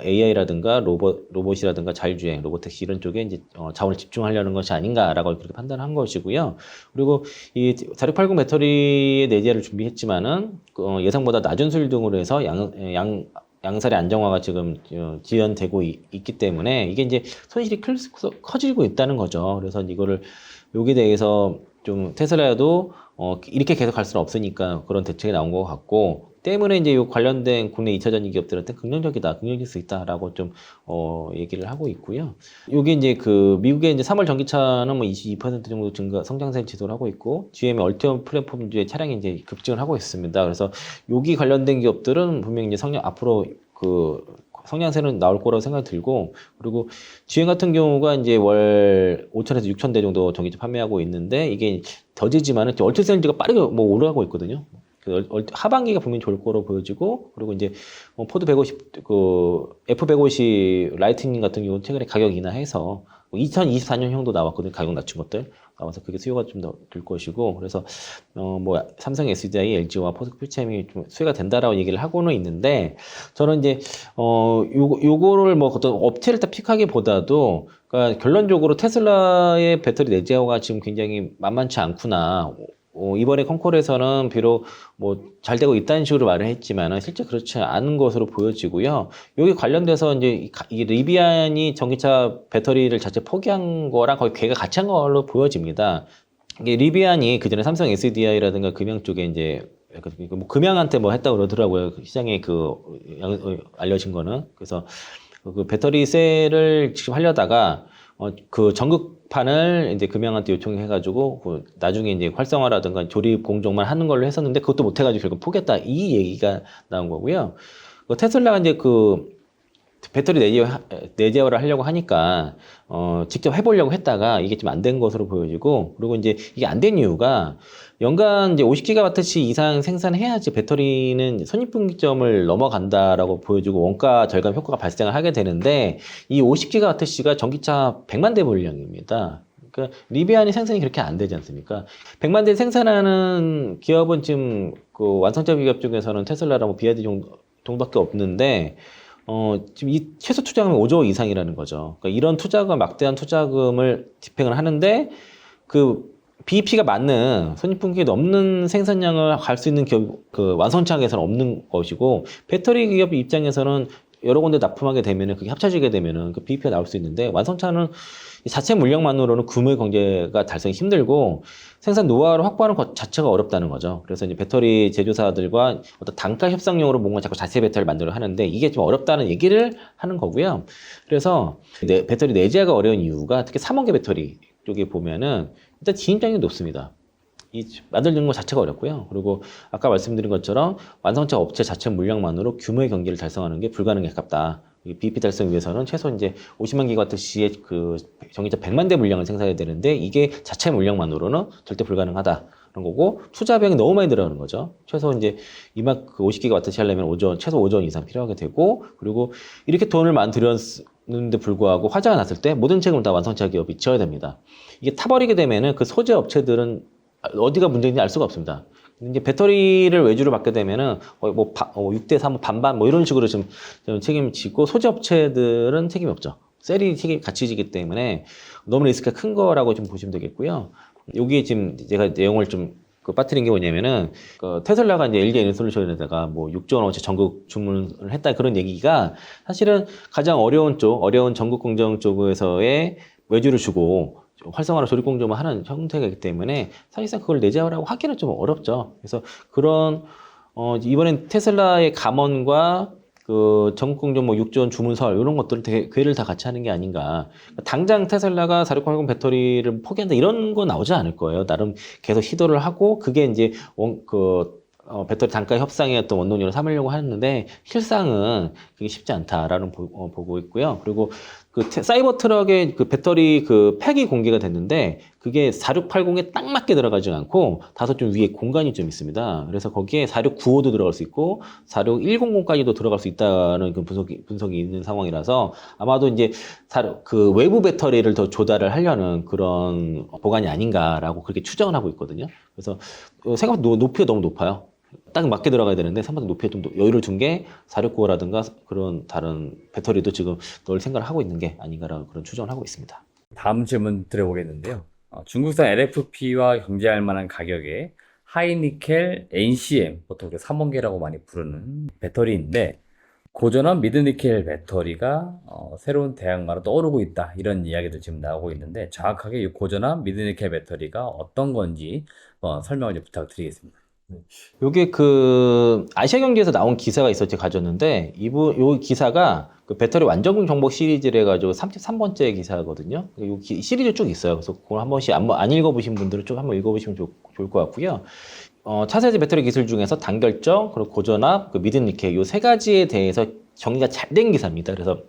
Speaker 1: AI라든가 로봇이라든가 자율주행, 로보택시 이런 쪽에 이제 자원을 집중하려는 것이 아닌가라고 그렇게 판단한 것이고요. 그리고 이 4680 배터리의 내재를 준비했지만은 예상보다 낮은 수율 등으로 해서 양살의 안정화가 지금 지연되고 있기 때문에 이게 이제 손실이 커지고 있다는 거죠. 그래서 이거를 여기에 대해서 좀 테슬라도 이렇게 계속 갈 수는 없으니까 그런 대책이 나온 것 같고, 때문에 이제 요 관련된 국내 2차 전지 기업들한테 긍정적일 수 있다라고 좀 얘기를 하고 있고요. 요게 이제 그 미국의 이제 3월 전기차는 뭐 22% 정도 성장세 지속을 하고 있고, GM의 얼티엄 플랫폼주의 차량이 이제 급증을 하고 있습니다. 그래서 여기 관련된 기업들은 분명히 이제 앞으로 그 성장세는 나올 거라고 생각이 들고, 그리고 GM 같은 경우가 이제 월 5천에서 6천 대 정도 전기차 판매하고 있는데, 이게 더지지만은 얼티셀즈가 빠르게 뭐 올라가고 있거든요. 하반기가 분명히 좋을 거로 보여지고, 그리고 이제 포드 150, 그 F150 라이트닝 같은 경우는 최근에 가격 인하해서 2024년형도 나왔거든요. 가격 낮춘 것들 나와서 그게 수요가 좀 더 될 것이고, 그래서 뭐 삼성 SDI, LG와 포스코 퓨처엠이 좀 수요가 된다라고 얘기를 하고는 있는데, 저는 이제 요거를 뭐 어떤 업체를 다 픽하기보다도, 그러니까 결론적으로 테슬라의 배터리 내재화가 지금 굉장히 만만치 않구나. 이번에 컨콜에서는 비록 뭐 잘 되고 있다는 식으로 말을 했지만은 실제 그렇지 않은 것으로 보여지고요. 여기 관련돼서 이제 이 리비안이 전기차 배터리를 자체 포기한 거랑 거의 괴가 같이 한 걸로 보여집니다. 이게 리비안이 그전에 삼성 SDI라든가 금양 쪽에 이제 뭐 금양한테 뭐 했다고 그러더라고요. 시장에 알려진 거는. 그래서 그 배터리 셀을 지금 하려다가 그 전극판을 이제 금양한테 요청해가지고 나중에 이제 활성화라든가 조립 공정만 하는 걸로 했었는데 그것도 못해가지고 결국 포기했다, 이 얘기가 나온 거고요. 테슬라가 이제 그 배터리 내재화를 하려고 하니까 직접 해보려고 했다가 이게 좀 안 된 것으로 보여지고, 그리고 이제 이게 안 된 이유가 연간 이제 50GWh 이상 생산해야지 배터리는 손익분기점을 넘어간다라고 보여지고 원가 절감 효과가 발생을 하게 되는데, 이 50GWh가 전기차 100만 대 물량입니다. 그러니까 리비안이 생산이 그렇게 안 되지 않습니까? 100만 대 생산하는 기업은 지금 그 완성차 기업 중에서는 테슬라랑 뭐 BYD 정도밖에 없는데, 지금 이 최소 투자금이 5조 이상이라는 거죠. 그러니까 이런 막대한 투자금을 집행을 하는데, 그 BEP가 맞는 손익분기점이 넘는 생산량을 갈 수 있는 기업, 그 완성차에서는 없는 것이고, 배터리 기업 입장에서는 여러 군데 납품하게 되면은 그게 합쳐지게 되면은 그 BEP가 나올 수 있는데, 완성차는 자체 물량만으로는 규모의 경제가 달성이 힘들고 생산 노하우를 확보하는 것 자체가 어렵다는 거죠. 그래서 이제 배터리 제조사들과 어떤 단가 협상용으로 뭔가 자꾸 자체 배터리를 만들어 하는데 이게 좀 어렵다는 얘기를 하는 거고요. 그래서 배터리 내재화가 어려운 이유가 특히 3원계 배터리 쪽에 보면은 일단 진입장벽이 높습니다. 이 만들는 것 자체가 어렵고요. 그리고 아까 말씀드린 것처럼 완성차 업체 자체 물량만으로 규모의 경기를 달성하는 게 불가능에 가깝다. BEP 달성 위해서는 최소 이제 50만 기가와트시의 그 전기차 100만 대 물량을 생산해야 되는데 이게 자체 물량만으로는 절대 불가능하다는 거고, 투자 비용이 너무 많이 들어가는 거죠. 최소 이제 그 50기가와트시 하려면 최소 5조 원 이상 필요하게 되고, 그리고 이렇게 돈을 많이 들였는데 불구하고 화재가 났을 때 모든 책임을 다 완성차 기업이 져야 됩니다. 이게 타버리게 되면은 그 소재 업체들은 어디가 문제인지 알 수가 없습니다. 이제 배터리를 외주를 받게 되면은 뭐 6대 3 반반 뭐 이런 식으로 좀 책임지고, 소재 업체들은 책임이 없죠. 셀이 같이 지기 때문에 너무 리스크가 큰 거라고 좀 보시면 되겠고요. 여기에 지금 제가 내용을 좀 빠뜨린 게 뭐냐면은 테슬라가 이제 LG 에너솔루션에다가 뭐 6조 원어치 전국 주문을 했다, 그런 얘기가 사실은 가장 어려운 전국 공정 쪽에서의 외주를 주고 활성화로 조립 공정을 하는 형태이기 때문에 사실상 그걸 내재화라고 하기는 좀 어렵죠. 그래서 그런 이번엔 테슬라의 감원과 그 전국 공정 뭐 6조 원 주문설 이런 것들을 되게 궤를 다 같이 하는 게 아닌가. 당장 테슬라가 4680 배터리를 포기한다 이런 거 나오지 않을 거예요. 나름 계속 시도를 하고 그게 이제 배터리 단가 협상의 어떤 원동력을 삼으려고 하는데 실상은 그게 쉽지 않다라는 보고 있고요. 그리고 그 사이버 트럭의 그 배터리 그 팩이 공개가 됐는데 그게 4680에 딱 맞게 들어가지 않고 다소 좀 위에 공간이 좀 있습니다. 그래서 거기에 4695도 들어갈 수 있고 46100까지도 들어갈 수 있다는 그 분석이 있는 상황이라서 아마도 이제 그 외부 배터리를 더 조달을 하려는 그런 보관이 아닌가라고 그렇게 추정을 하고 있거든요. 그래서 생각보다 높이가 너무 높아요. 딱 맞게 들어가야 되는데 생각보다 높이에 좀 여유를 둔 게 469라든가 그런 다른 배터리도 지금 넣을 생각을 하고 있는 게 아닌가라는 그런 추정을 하고 있습니다.
Speaker 2: 다음 질문 드려보겠는데요. 중국산 LFP와 경쟁할 만한 가격에 하이니켈 NCM, 보통 우리가 3원계라고 많이 부르는 배터리인데 고전한 미드니켈 배터리가 새로운 대안가로 떠오르고 있다. 이런 이야기도 지금 나오고 있는데 정확하게 이 고전한 미드니켈 배터리가 어떤 건지 설명을 좀 부탁드리겠습니다.
Speaker 1: 요게 그 아시아경제에서 나온 기사가 있었지 가졌는데 요 기사가 그 배터리 완전 정복 시리즈를 해가지고 33번째 기사거든요. 요 시리즈 쭉 있어요. 그래서 그걸 한 번씩 안 읽어보신 분들은 쭉 한번 읽어보시면 좋을 것 같고요. 차세대 배터리 기술 중에서 단결정, 그리고 고전압, 그 미드니켈 요 세 가지에 대해서 정리가 잘 된 기사입니다. 그래서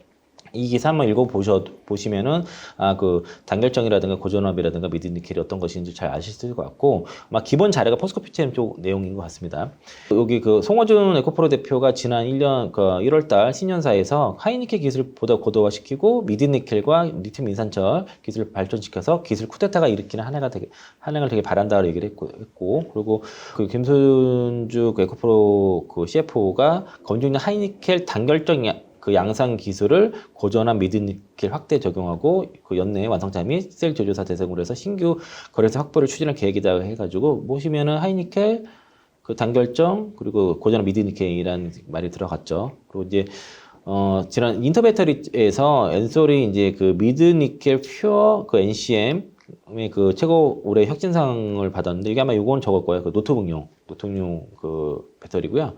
Speaker 1: 이 기사 한번 보시면은, 그, 단결정이라든가 고전압이라든가 미드니켈이 어떤 것인지 잘 아실 수 있을 것 같고, 아마 기본 자료가 포스코피티엠 쪽 내용인 것 같습니다. 여기 그 송호준 에코프로 대표가 지난 1년, 1월달 신년사에서 하이니켈 기술보다 고도화시키고, 미드니켈과 리튬 인산철 기술을 발전시켜서 기술 쿠데타가 일으키는 한 해를 되게 바란다고 얘기를 했고, 그리고 그 김순주 그 에코프로 그 CFO가 검증된 하이니켈 단결정 그 양산 기술을 고전한 미드니켈 확대 적용하고 그 연내 완성차 및 셀 제조사 대상으로 해서 신규 거래사 확보를 추진할 계획이다 해가지고 보시면은 하이니켈 그 단결정 그리고 고전한 미드니켈이라는 말이 들어갔죠. 그리고 이제 지난 인터배터리에서 엔솔이 이제 그 미드니켈 퓨어 그 NCM 그 최고 올해 혁신상을 받았는데 이게 아마 요거는 저걸 거예요. 그 노트북용 그 배터리고요.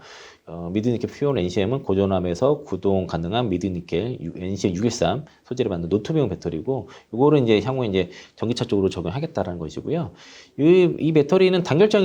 Speaker 1: 미드니켈 퓨어 NCM은 고전압에서 구동 가능한 미드니켈 NCM 613 소재를 만든 노트북용 배터리고 이거를 이제 향후에 이제 전기차 쪽으로 적용하겠다라는 것이고요. 이 배터리는 단결적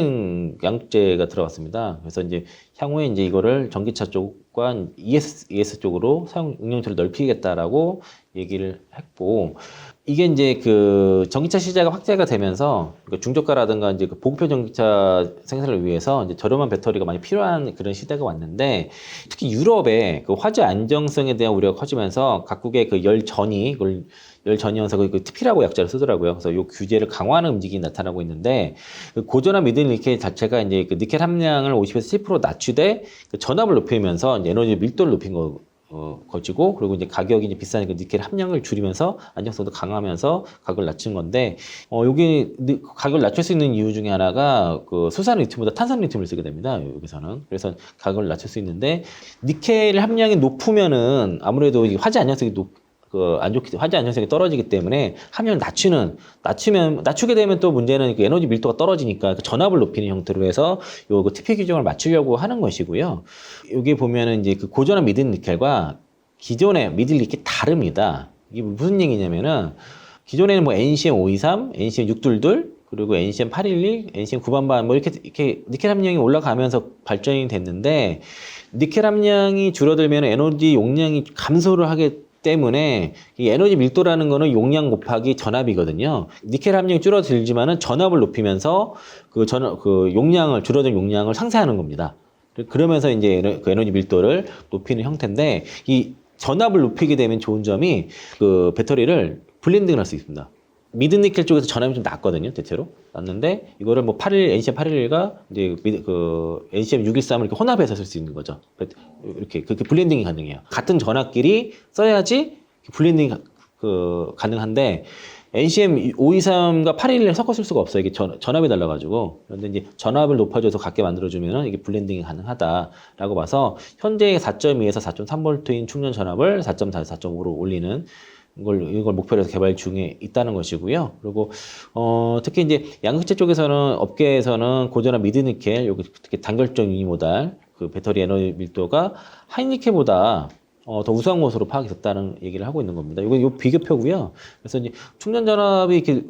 Speaker 1: 양극재가 들어갔습니다. 그래서 이제 향후에 이제 이거를 전기차 쪽과 ES 쪽으로 사용 응용처를 넓히겠다라고 얘기를 했고 이게 이제 그 전기차 시장이 확대가 되면서 중저가라든가 이제 그 보급형 전기차 생산을 위해서 이제 저렴한 배터리가 많이 필요한 그런 시대가 왔는데 특히 유럽의 그 화재 안정성에 대한 우려가 커지면서 각국의 그 열전이어서 그 TP라고 약자를 쓰더라고요. 그래서 이 규제를 강화하는 움직임이 나타나고 있는데 그 고전한 미드니켈 자체가 이제 그 니켈 함량을 50에서 10% 낮추되 그 전압을 높이면서 이제 에너지 밀도를 높인 거지고 그리고 이제 가격이 이제 비싼 그 니켈 함량을 줄이면서 안정성도 강화하면서 가격을 낮춘 건데 여기 가격을 낮출 수 있는 이유 중에 하나가 그 수산 리튬보다 탄산 리튬을 쓰게 됩니다. 여기서는 그래서 가격을 낮출 수 있는데 니켈 함량이 높으면은 아무래도 화재 안정성이 화재 안정성이 떨어지기 때문에 함량을 낮추게 되면 또 문제는 그 에너지 밀도가 떨어지니까 그 전압을 높이는 형태로 해서 그 TP 규정을 맞추려고 하는 것이고요. 여기 보면은 이제 그 고전한 미드니켈과 기존의 미드니켈 다릅니다. 이게 무슨 얘기냐면은 기존에는 뭐 NCM 523, NCM 622 그리고 NCM 811, NCM 9반반 뭐 이렇게 니켈 함량이 올라가면서 발전이 됐는데 니켈 함량이 줄어들면 에너지 용량이 감소를 하게 때문에 이 에너지 밀도라는 거는 용량 곱하기 전압이거든요. 니켈 함량이 줄어들지만은 전압을 높이면서 줄어든 용량을 상쇄하는 겁니다. 그러면서 이제 그 에너지 밀도를 높이는 형태인데 이 전압을 높이게 되면 좋은 점이 그 배터리를 블렌딩을 할 수 있습니다. 미드니켈 쪽에서 전압이 좀 낮거든요, 대체로. 낮는데, 이거를 뭐 NCM 811과 이제 그 NCM 613을 이렇게 혼합해서 쓸 수 있는 거죠. 이렇게, 그렇게 블렌딩이 가능해요. 같은 전압끼리 써야지 블렌딩이 가능한데, NCM 523과 811을 섞어 쓸 수가 없어요. 이게 전압이 달라가지고. 그런데 이제 전압을 높아져서 같게 만들어주면은 이게 블렌딩이 가능하다라고 봐서, 현재 4.2에서 4.3V인 충전 전압을 4.4에서 4.5로 올리는 이걸 목표로 해서 개발 중에 있다는 것이고요. 그리고 특히 이제 양극재 쪽에서는 업계에서는 고전한 미드니켈, 여기 특히 단결적 유니모달 그 배터리 에너지 밀도가 하이니켈보다 더 우수한 것으로 파악이 됐다는 얘기를 하고 있는 겁니다. 이거 비교표고요. 그래서 이제 충전 전압이 이렇게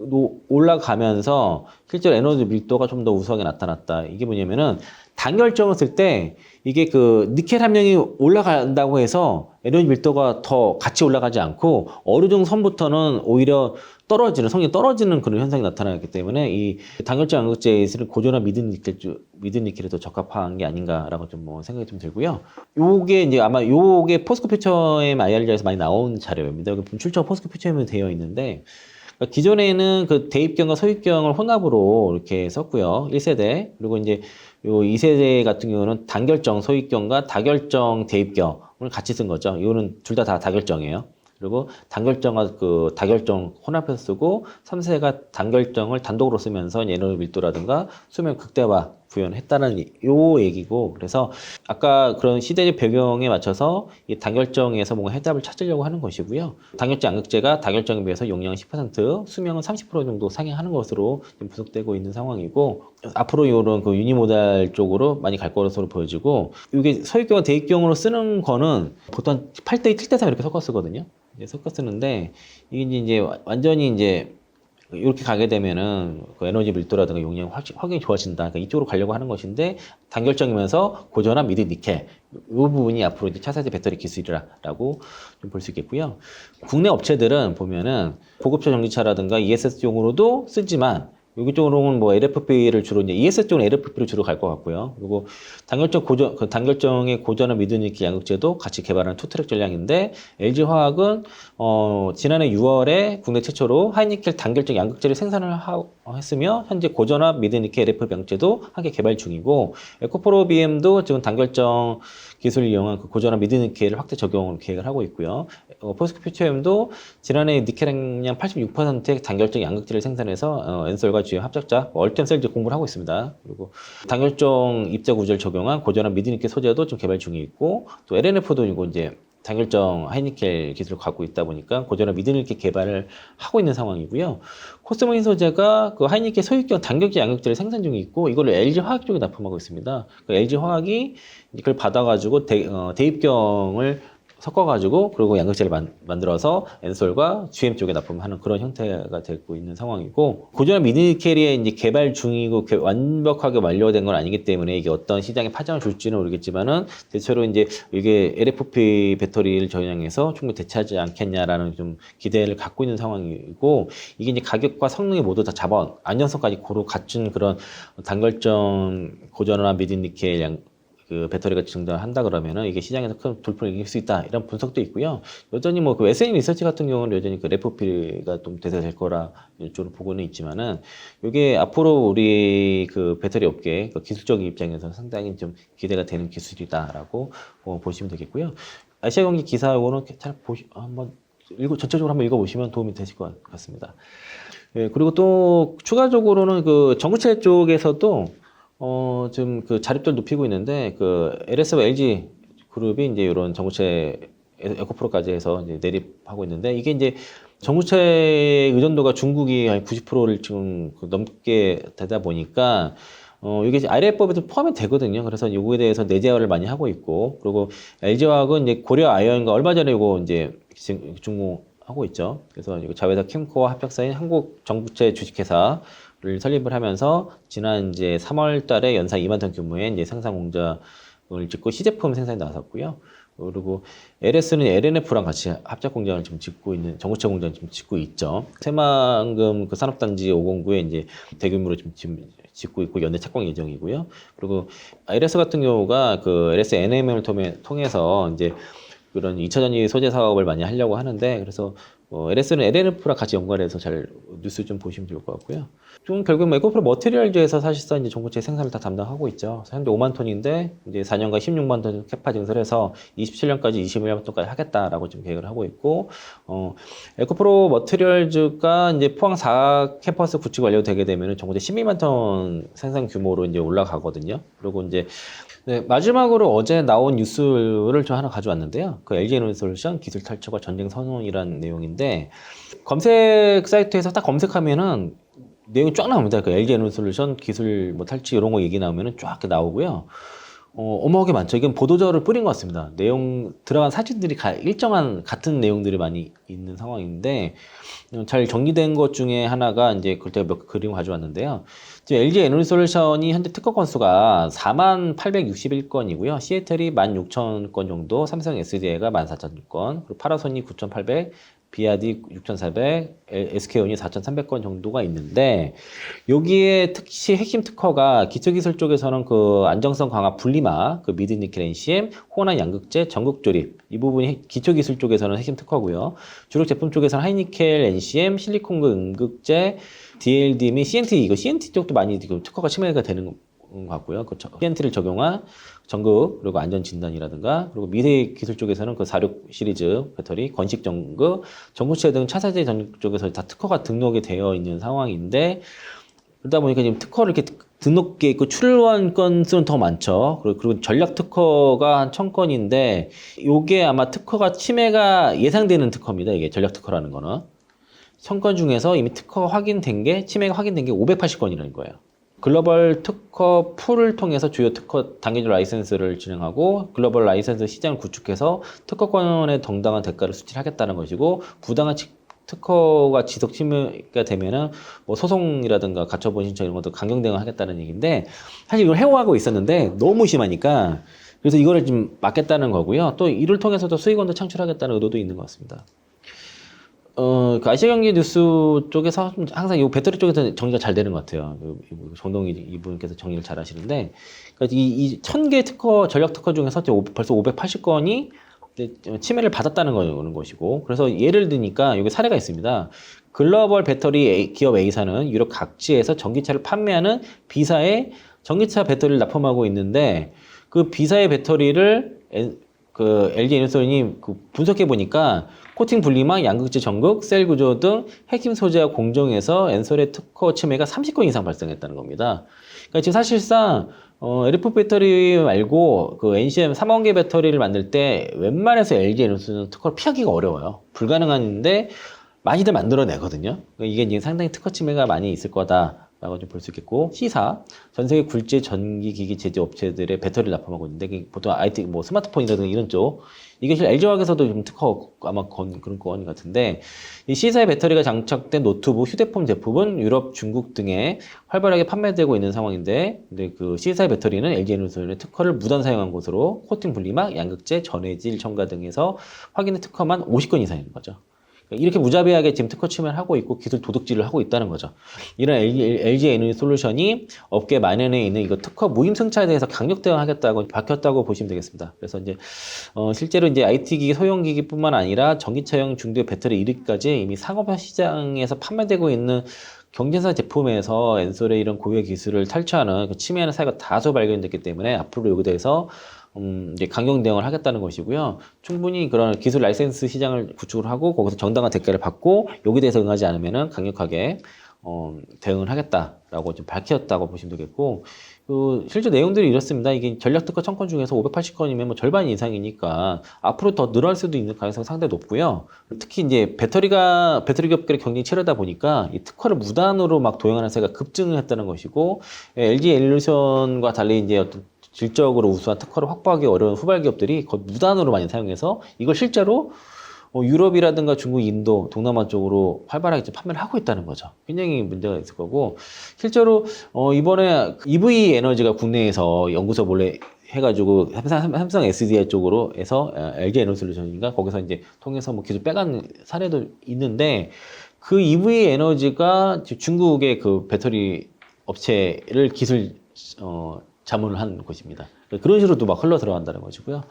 Speaker 1: 올라가면서 실제로 에너지 밀도가 좀 더 우수하게 나타났다. 이게 뭐냐면은 단결정을 쓸 때 이게 그 니켈 함량이 올라간다고 해서 에너지 밀도가 더 같이 올라가지 않고 어느 정도 선부터는 오히려 떨어지는, 성이 떨어지는 그런 현상이 나타나기 때문에 이 단결정 양극재에 있는 고전화 미드 니켈에 더 적합한 게 아닌가라고 좀 뭐 생각이 좀 들고요. 요게 이제 아마 요게 포스코 퓨처엠 IR자에서 많이 나온 자료입니다. 여기 출처 포스코 퓨처엠에 되어 있는데 그러니까 기존에는 그 대입경과 소입경을 혼합으로 이렇게 썼고요. 1세대. 그리고 이제 요 2세대 같은 경우는 단결정 소입경과 다결정 대입경을 같이 쓴 거죠. 이거는 둘 다 다결정이에요. 그리고 단결정과 그 다결정 혼합해서 쓰고 3세가 단결정을 단독으로 쓰면서 에너지 밀도라든가 수명 극대화 구현했다는 요 얘기고, 그래서 아까 그런 시대적 배경에 맞춰서 이 단결정에서 뭔가 해답을 찾으려고 하는 것이고요. 단결정 양극재가 다결정에 비해서 용량은 10%, 수명은 30% 정도 상향하는 것으로 지금 분석되고 있는 상황이고, 앞으로 이런 그 유니모달 쪽으로 많이 갈 것으로 보여지고, 이게 소입경과 대입경으로 쓰는 거는 보통 8대2, 7대3 이렇게 섞어 쓰거든요. 이제 섞어 쓰는데 이게 이제 완전히 이제 이렇게 가게 되면은 그 에너지 밀도라든가 용량이 확연히 좋아진다. 그러니까 이쪽으로 가려고 하는 것인데 단결정이면서 고전화 미드 니켈 이 부분이 앞으로 이제 차세대 배터리 기술이라고 좀 볼 수 있겠고요. 국내 업체들은 보면은 보급차 전기차라든가 ESS용으로도 쓰지만 여기 쪽으로는 뭐 LFP를 주로 이제 ESS 쪽은 LFP를 주로 갈 것 같고요. 그리고 단결정의 고전화 미드 니켈 양극재도 같이 개발하는 투트랙 전략인데 LG 화학은 지난해 6월에 국내 최초로 하이니켈 단결정 양극재를 생산을 했으며 현재 고전화 미드 니켈 LFP 양극재도 함께 개발 중이고, 에코프로 BM도 지금 단결정 기술을 이용한 그 고전화 미드 니켈을 확대 적용을 계획을 하고 있고요. 포스코 퓨처엠도 지난해 니켈 함량 86%의 단결정 양극재를 생산해서 엔솔과 GM 합작자 얼템셀즈 공부를 하고 있습니다. 그리고 단결정 입자 구조를 적용한 고전화 미드 니켈 소재도 좀 개발 중에 있고, 또 LNF도 이거 이제 단결정 하이니켈 기술을 갖고 있다 보니까 고전화 미드 니켈 개발을 하고 있는 상황이고요. 코스모인 소재가 그 하이니켈 소유경 단결적 양극재를 생산 중에 있고, 이거를 LG 화학 쪽에 납품하고 있습니다. 그 LG 화학이 이걸 받아가지고 대입경을 섞어가지고 그리고 양극재를 만들어서 엔솔과 GM 쪽에 납품하는 그런 형태가 되고 있는 상황이고, 고전화 미드니켈이 이제 개발 중이고 완벽하게 완료된 건 아니기 때문에 이게 어떤 시장에 파장을 줄지는 모르겠지만은 대체로 이제 이게 LFP 배터리를 전향해서 충분히 대체하지 않겠냐라는 좀 기대를 갖고 있는 상황이고, 이게 이제 가격과 성능이 모두 다 안전성까지 고루 갖춘 그런 단결정 고전화 미드니켈 그 배터리가 증가한다 그러면은 이게 시장에서 큰 돌풍을 일으킬 수 있다, 이런 분석도 있고요. 여전히 뭐 그 SM 리서치 같은 경우는 여전히 그 LFP가 좀 대세될 거라 이쪽으로 보고는 있지만은, 이게 앞으로 우리 그 배터리 업계 그 기술적인 입장에서 상당히 좀 기대가 되는 기술이다라고 보시면 되겠고요. 아시아 경기 기사 요거는 잘 한번 전체적으로 한번 읽어보시면 도움이 되실 것 같습니다. 예, 그리고 또 추가적으로는 그 전구체 쪽에서도 지금 그 자립도를 높이고 있는데, 그 LS와 LG 그룹이 이제 이런 전구체 에코프로까지 해서 이제 내립하고 있는데, 이게 이제 전구체 의존도가 중국이 한 90%를 지금 넘게 되다 보니까 이게 IRA법에도 포함이 되거든요. 그래서 이거에 대해서 내재화를 많이 하고 있고, 그리고 LG화학은 이제 고려 아이언과 얼마 전에 이거 이제 중공하고 있죠. 그래서 이거 자회사 캠코와 합작사인 한국 전구체 주식회사 를 설립을 하면서 지난 이제 3월 달에 연상 2만 톤 규모의 이제 생산 공장을 짓고 시제품 생산에 나섰고요. 그리고 LS는 LNF랑 같이 합작 공장을 지금 짓고 있는, 전구체 공장을 지금 짓고 있죠. 새만금 그 산업단지 509에 이제 대규모로 지금 짓고 있고 연내 착공 예정이고요. 그리고 LS 같은 경우가 그 LS NM을 통해서 이제 그런 2차 전지 소재 사업을 많이 하려고 하는데, 그래서 LS는 LNF랑 같이 연관해서 잘 뉴스 좀 보시면 좋을 것 같고요. 좀 결국 에코프로 머티리얼즈에서 사실상 이제 전구체 생산을 다 담당하고 있죠. 현재 5만 톤인데 이제 4년간 16만 톤 캐파 증설해서 27년까지 21만 톤까지 하겠다라고 지금 계획을 하고 있고, 에코프로 머티리얼즈가 이제 포항 4 캠퍼스 구축 완료되게 되면 전구체 12만 톤 생산 규모로 이제 올라가거든요. 그리고 이제 네, 마지막으로 어제 나온 뉴스를 좀 하나 가져왔는데요. 그 LG에너지솔루션 기술 탈취과 전쟁 선언이라는 내용인데, 검색 사이트에서 딱 검색하면은 내용이 쫙 나옵니다. 그 LG에너지솔루션 기술 뭐 탈취 이런 거 얘기 나오면은 쫙 나오고요. 어마어마하게 많죠. 이건 보도자료를 뿌린 것 같습니다. 내용 들어간 사진들이 일정한 같은 내용들이 많이 있는 상황인데, 잘 정리된 것 중에 하나가 이제 그때 몇 그림 가져왔는데요. 지금 LG 에너지솔루션이 현재 특허 건수가 4861건이고요. 시애틀이 16,000건 정도, 삼성 SDI가 14,000건, 그리고 파라손이 9,800, 비아디 6,400, SK온이 4,300건 정도가 있는데, 여기에 특히 핵심 특허가 기초기술 쪽에서는 그 안정성 강화 분리막, 그 미드니켈 NCM, 호환 양극재, 전극 조립, 이 부분이 기초기술 쪽에서는 핵심 특허고요. 주력 제품 쪽에서는 하이니켈 NCM, 실리콘 음극재, DLD 및 CNT, 이거 CNT 쪽도 많이 지금 특허가 침해가 되는 것 같고요. 그 CNT를 적용한 전극, 그리고 안전 진단이라든가, 그리고 미래 기술 쪽에서는 그 46 시리즈 배터리, 건식 전극, 전구체 등 차세대 전극 쪽에서 다 특허가 등록이 되어 있는 상황인데, 그러다 보니까 지금 특허를 이렇게 등록돼 있고 출원 건수는 더 많죠. 그리고 전략 특허가 한 1000건인데, 요게 아마 특허가 침해가 예상되는 특허입니다. 이게 전략 특허라는 거는. 1000건 중에서 이미 특허가 확인된 게, 침해가 확인된 게 580건이라는 거예요. 글로벌 특허 풀을 통해서 주요 특허 단계적 라이센스를 진행하고 글로벌 라이센스 시장을 구축해서 특허권의 정당한 대가를 수출하겠다는 것이고, 부당한 특허가 지속 침해가 되면은 뭐 소송이라든가 가처분 신청 이런 것도 강경 대응하겠다는 얘기인데, 사실 이걸 해오하고 있었는데 너무 심하니까 그래서 이거를 좀 막겠다는 거고요. 또 이를 통해서도 수익원도 창출하겠다는 의도도 있는 것 같습니다. 그 아시아경제 뉴스 쪽에서 항상 이 배터리 쪽에서 정리가 잘 되는 것 같아요. 정동희 이분께서 정리를 잘 하시는데, 그러니까 이 1000개 특허, 전략 특허 중에서 벌써 580건이 침해를 받았다는 것이고, 그래서 예를 드니까 여기 사례가 있습니다. 글로벌 배터리 기업 A사는 유럽 각지에서 전기차를 판매하는 B사에 전기차 배터리를 납품하고 있는데, 그 B사의 배터리를 그 LG 에너지솔루션이 분석해 보니까 코팅 분리막, 양극재 전극, 셀 구조 등 핵심 소재와 공정해서 엔솔의 특허 침해가 30건 이상 발생했다는 겁니다. 그러니까 지금 사실상 LFP 배터리 말고 그 NCM 3원계 배터리를 만들 때 웬만해서 LG 에너지솔루션 특허를 피하기가 어려워요. 불가능한데 많이들 만들어내거든요. 그러니까 이게 이제 상당히 특허 침해가 많이 있을 거다 라고 좀 볼 수 있겠고, C사, 전 세계 굴재 전기기기 제조 업체들의 배터리를 납품하고 있는데, 보통 IT, 뭐 스마트폰이라든가 이런 쪽, 이게 실제 LG화학에서도 좀 특허 아마 그런 건 같은데, 이 C사의 배터리가 장착된 노트북, 휴대폰 제품은 유럽, 중국 등에 활발하게 판매되고 있는 상황인데, 근데 그 C사의 배터리는 LG 에너지솔루션의 특허를 무단 사용한 것으로 코팅 분리막, 양극재, 전해질 첨가 등에서 확인된 특허만 50건 이상인 거죠. 이렇게 무자비하게 지금 특허 침해를 하고 있고 기술 도둑질을 하고 있다는 거죠. 이런 LG 에너지솔루션이 업계 만연해 있는 이거 특허 무임 승차에 대해서 강력 대응하겠다고 밝혔다고 보시면 되겠습니다. 그래서 이제 실제로 이제 IT기기, 소형기기뿐만 아니라 전기차용 중도 배터리 1위까지 이미 상업 시장에서 판매되고 있는 경쟁사 제품에서 엔솔의 이런 고유의 기술을 탈취하는 그 침해하는 사례가 다수 발견됐기 때문에 앞으로 여기에 대해서 이제 강경 대응을 하겠다는 것이고요. 충분히 그런 기술 라이센스 시장을 구축을 하고 거기서 정당한 대가를 받고 여기에 대해서 응하지 않으면은 강력하게 대응을 하겠다라고 좀 밝혔다고 보시면 되겠고, 실제 내용들이 이렇습니다. 이게 전략 특허 1000건 중에서 580건이면 뭐 절반 이상이니까 앞으로 더 늘어날 수도 있는 가능성이 상당히 높고요. 특히 이제 배터리 기업들의 경쟁이 치열하다 보니까 이 특허를 무단으로 막 도용하는 사례가 급증했다는 것이고, LG 에너지솔루션과 달리 이제 어떤 질적으로 우수한 특허를 확보하기 어려운 후발 기업들이 거의 무단으로 많이 사용해서 이걸 실제로 유럽이라든가 중국, 인도, 동남아 쪽으로 활발하게 지금 판매를 하고 있다는 거죠. 굉장히 문제가 있을 거고, 실제로 이번에 EV 에너지가 국내에서 연구소 몰래 해가지고 삼성 SDI 쪽으로 해서 LG 에너지솔루션인가 거기서 이제 통해서 뭐 기술 빼간 사례도 있는데, 그 EV 에너지가 중국의 그 배터리 업체를 기술 자문을 한 곳입니다. 그런 식으로도 막 흘러 들어간다는 것이고요.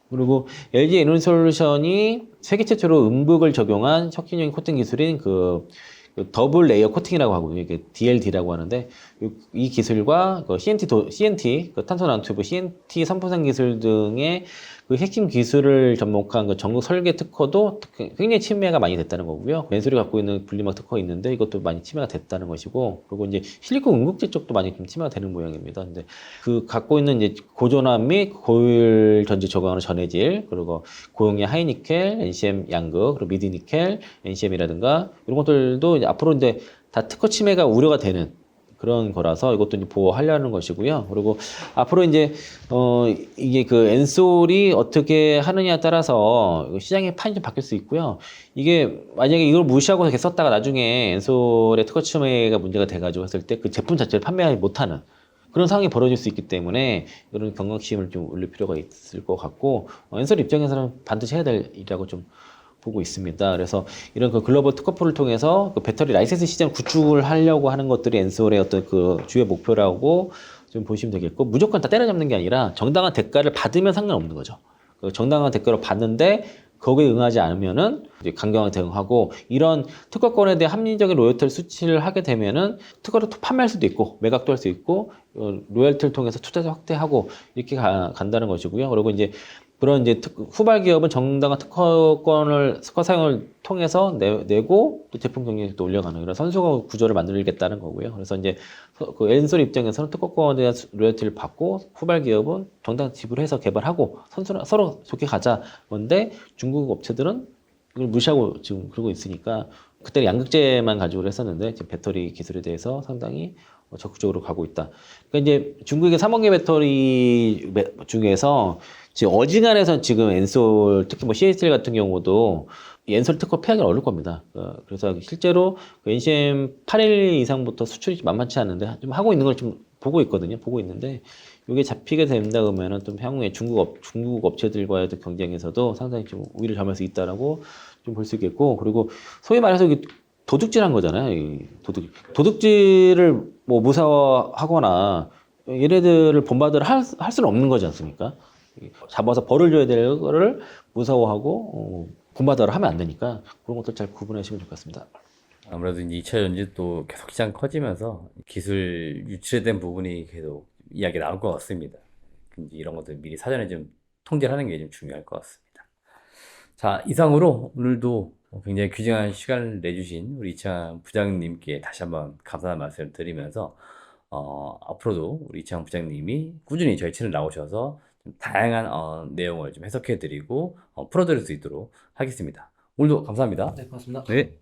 Speaker 1: 그리고 LG 에너지솔루션이 세계 최초로 음극을 적용한 혁신적인 코팅 기술인 그 더블 레이어 코팅이라고 하고 이게 DLD라고 하는데, 이 기술과 그 CNT 그 탄소 나노튜브 CNT 3% 기술 등의 그 핵심 기술을 접목한 그 전국 설계 특허도 굉장히 침해가 많이 됐다는 거고요. 맨솔이 갖고 있는 분리막 특허가 있는데 이것도 많이 침해가 됐다는 것이고, 그리고 이제 실리콘 음극재 쪽도 많이 좀 침해가 되는 모양입니다. 근데 그 갖고 있는 이제 고전압 및 고율 전지 적용하는 전해질, 그리고 고용량 하이니켈, NCM 양극, 그리고 미드니켈, NCM이라든가 이런 것들도 이제 앞으로 이제 다 특허 침해가 우려가 되는 그런 거라서 이것도 이제 보호하려는 것이고요. 그리고 앞으로 이제 이게 그 엔솔이 어떻게 하느냐에 따라서 시장의 판이 좀 바뀔 수 있고요. 이게 만약에 이걸 무시하고 이렇게 썼다가 나중에 엔솔의 특허 침해가 문제가 돼가지고 했을 때 그 제품 자체를 판매하지 못하는 그런 상황이 벌어질 수 있기 때문에 이런 경각심을 좀 올릴 필요가 있을 것 같고 엔솔 입장에서는 반드시 해야 될 일이라고 좀 보고 있습니다. 그래서 이런 그 글로벌 특허풀을 통해서 그 배터리 라이센스 시장 구축을 하려고 하는 것들이 엔솔의 어떤 그 주요 목표라고 좀 보시면 되겠고 무조건 다 때려잡는 게 아니라 정당한 대가를 받으면 상관없는 거죠. 그 정당한 대가를 받는데 거기에 응하지 않으면은 이제 강경하게 대응하고 이런 특허권에 대한 합리적인 로열티를 수취를 하게 되면은 특허를 또 판매할 수도 있고 매각도 할 수 있고 로열티를 통해서 투자자 확대하고 이렇게 간다는 것이고요. 그리고 이제 그런 이제 후발 기업은 정당한 특허 사용을 통해서 내고 또 제품 경쟁력도 올려가는 이런 선수 구조를 만들겠다는 거고요. 그래서 이제 그 엔솔 입장에서는 특허권에 대한 로열티를 받고 후발 기업은 정당 지불해서 개발하고 서로 좋게 가자 건데 중국 업체들은 이걸 무시하고 지금 그러고 있으니까 그때 양극재만 가지고 했었는데 지금 배터리 기술에 대해서 상당히 적극적으로 가고 있다. 그러니까 이제 중국의 3원계 배터리 중에서 지금 어지간해서 지금 엔솔 특히 뭐 CATL 같은 경우도 이 엔솔 특허 폐하기 어려울 겁니다. 그래서 실제로 그 NCM 8일 이상부터 수출이 만만치 않은데 좀 하고 있는 걸 좀 보고 있거든요. 보고 있는데 이게 잡히게 된다 그러면은 좀 향후에 중국 업체들과의 경쟁에서도 상당히 좀 우위를 점할 수 있다라고 좀 볼 수 있겠고 그리고 소위 말해서 이게 도둑질한 거잖아요. 이 도둑질을 뭐 무사화하거나 얘네들을 본받으러 할 수는 없는 거지 않습니까? 잡아서 벌을 줘야 될 거를 무사화하고 본받으러 하면 안 되니까 그런 것들 잘 구분하시면 좋겠습니다.
Speaker 2: 아무래도 이제 2차 전지 또 계속 시장 커지면서 기술 유출된 부분이 계속 이야기 나올 것 같습니다. 이제 이런 것들 미리 사전에 좀 통제를 하는 게 좀 중요할 것 같습니다. 자, 이상으로 오늘도 굉장히 귀중한 시간을 내주신 우리 이창 부장님께 다시 한번 감사한 말씀을 드리면서 앞으로도 우리 이창 부장님이 꾸준히 저희 채널 나오셔서 좀 다양한 내용을 좀 해석해 드리고 풀어드릴 수 있도록 하겠습니다. 오늘도 감사합니다.
Speaker 1: 네, 고맙습니다.
Speaker 2: 네.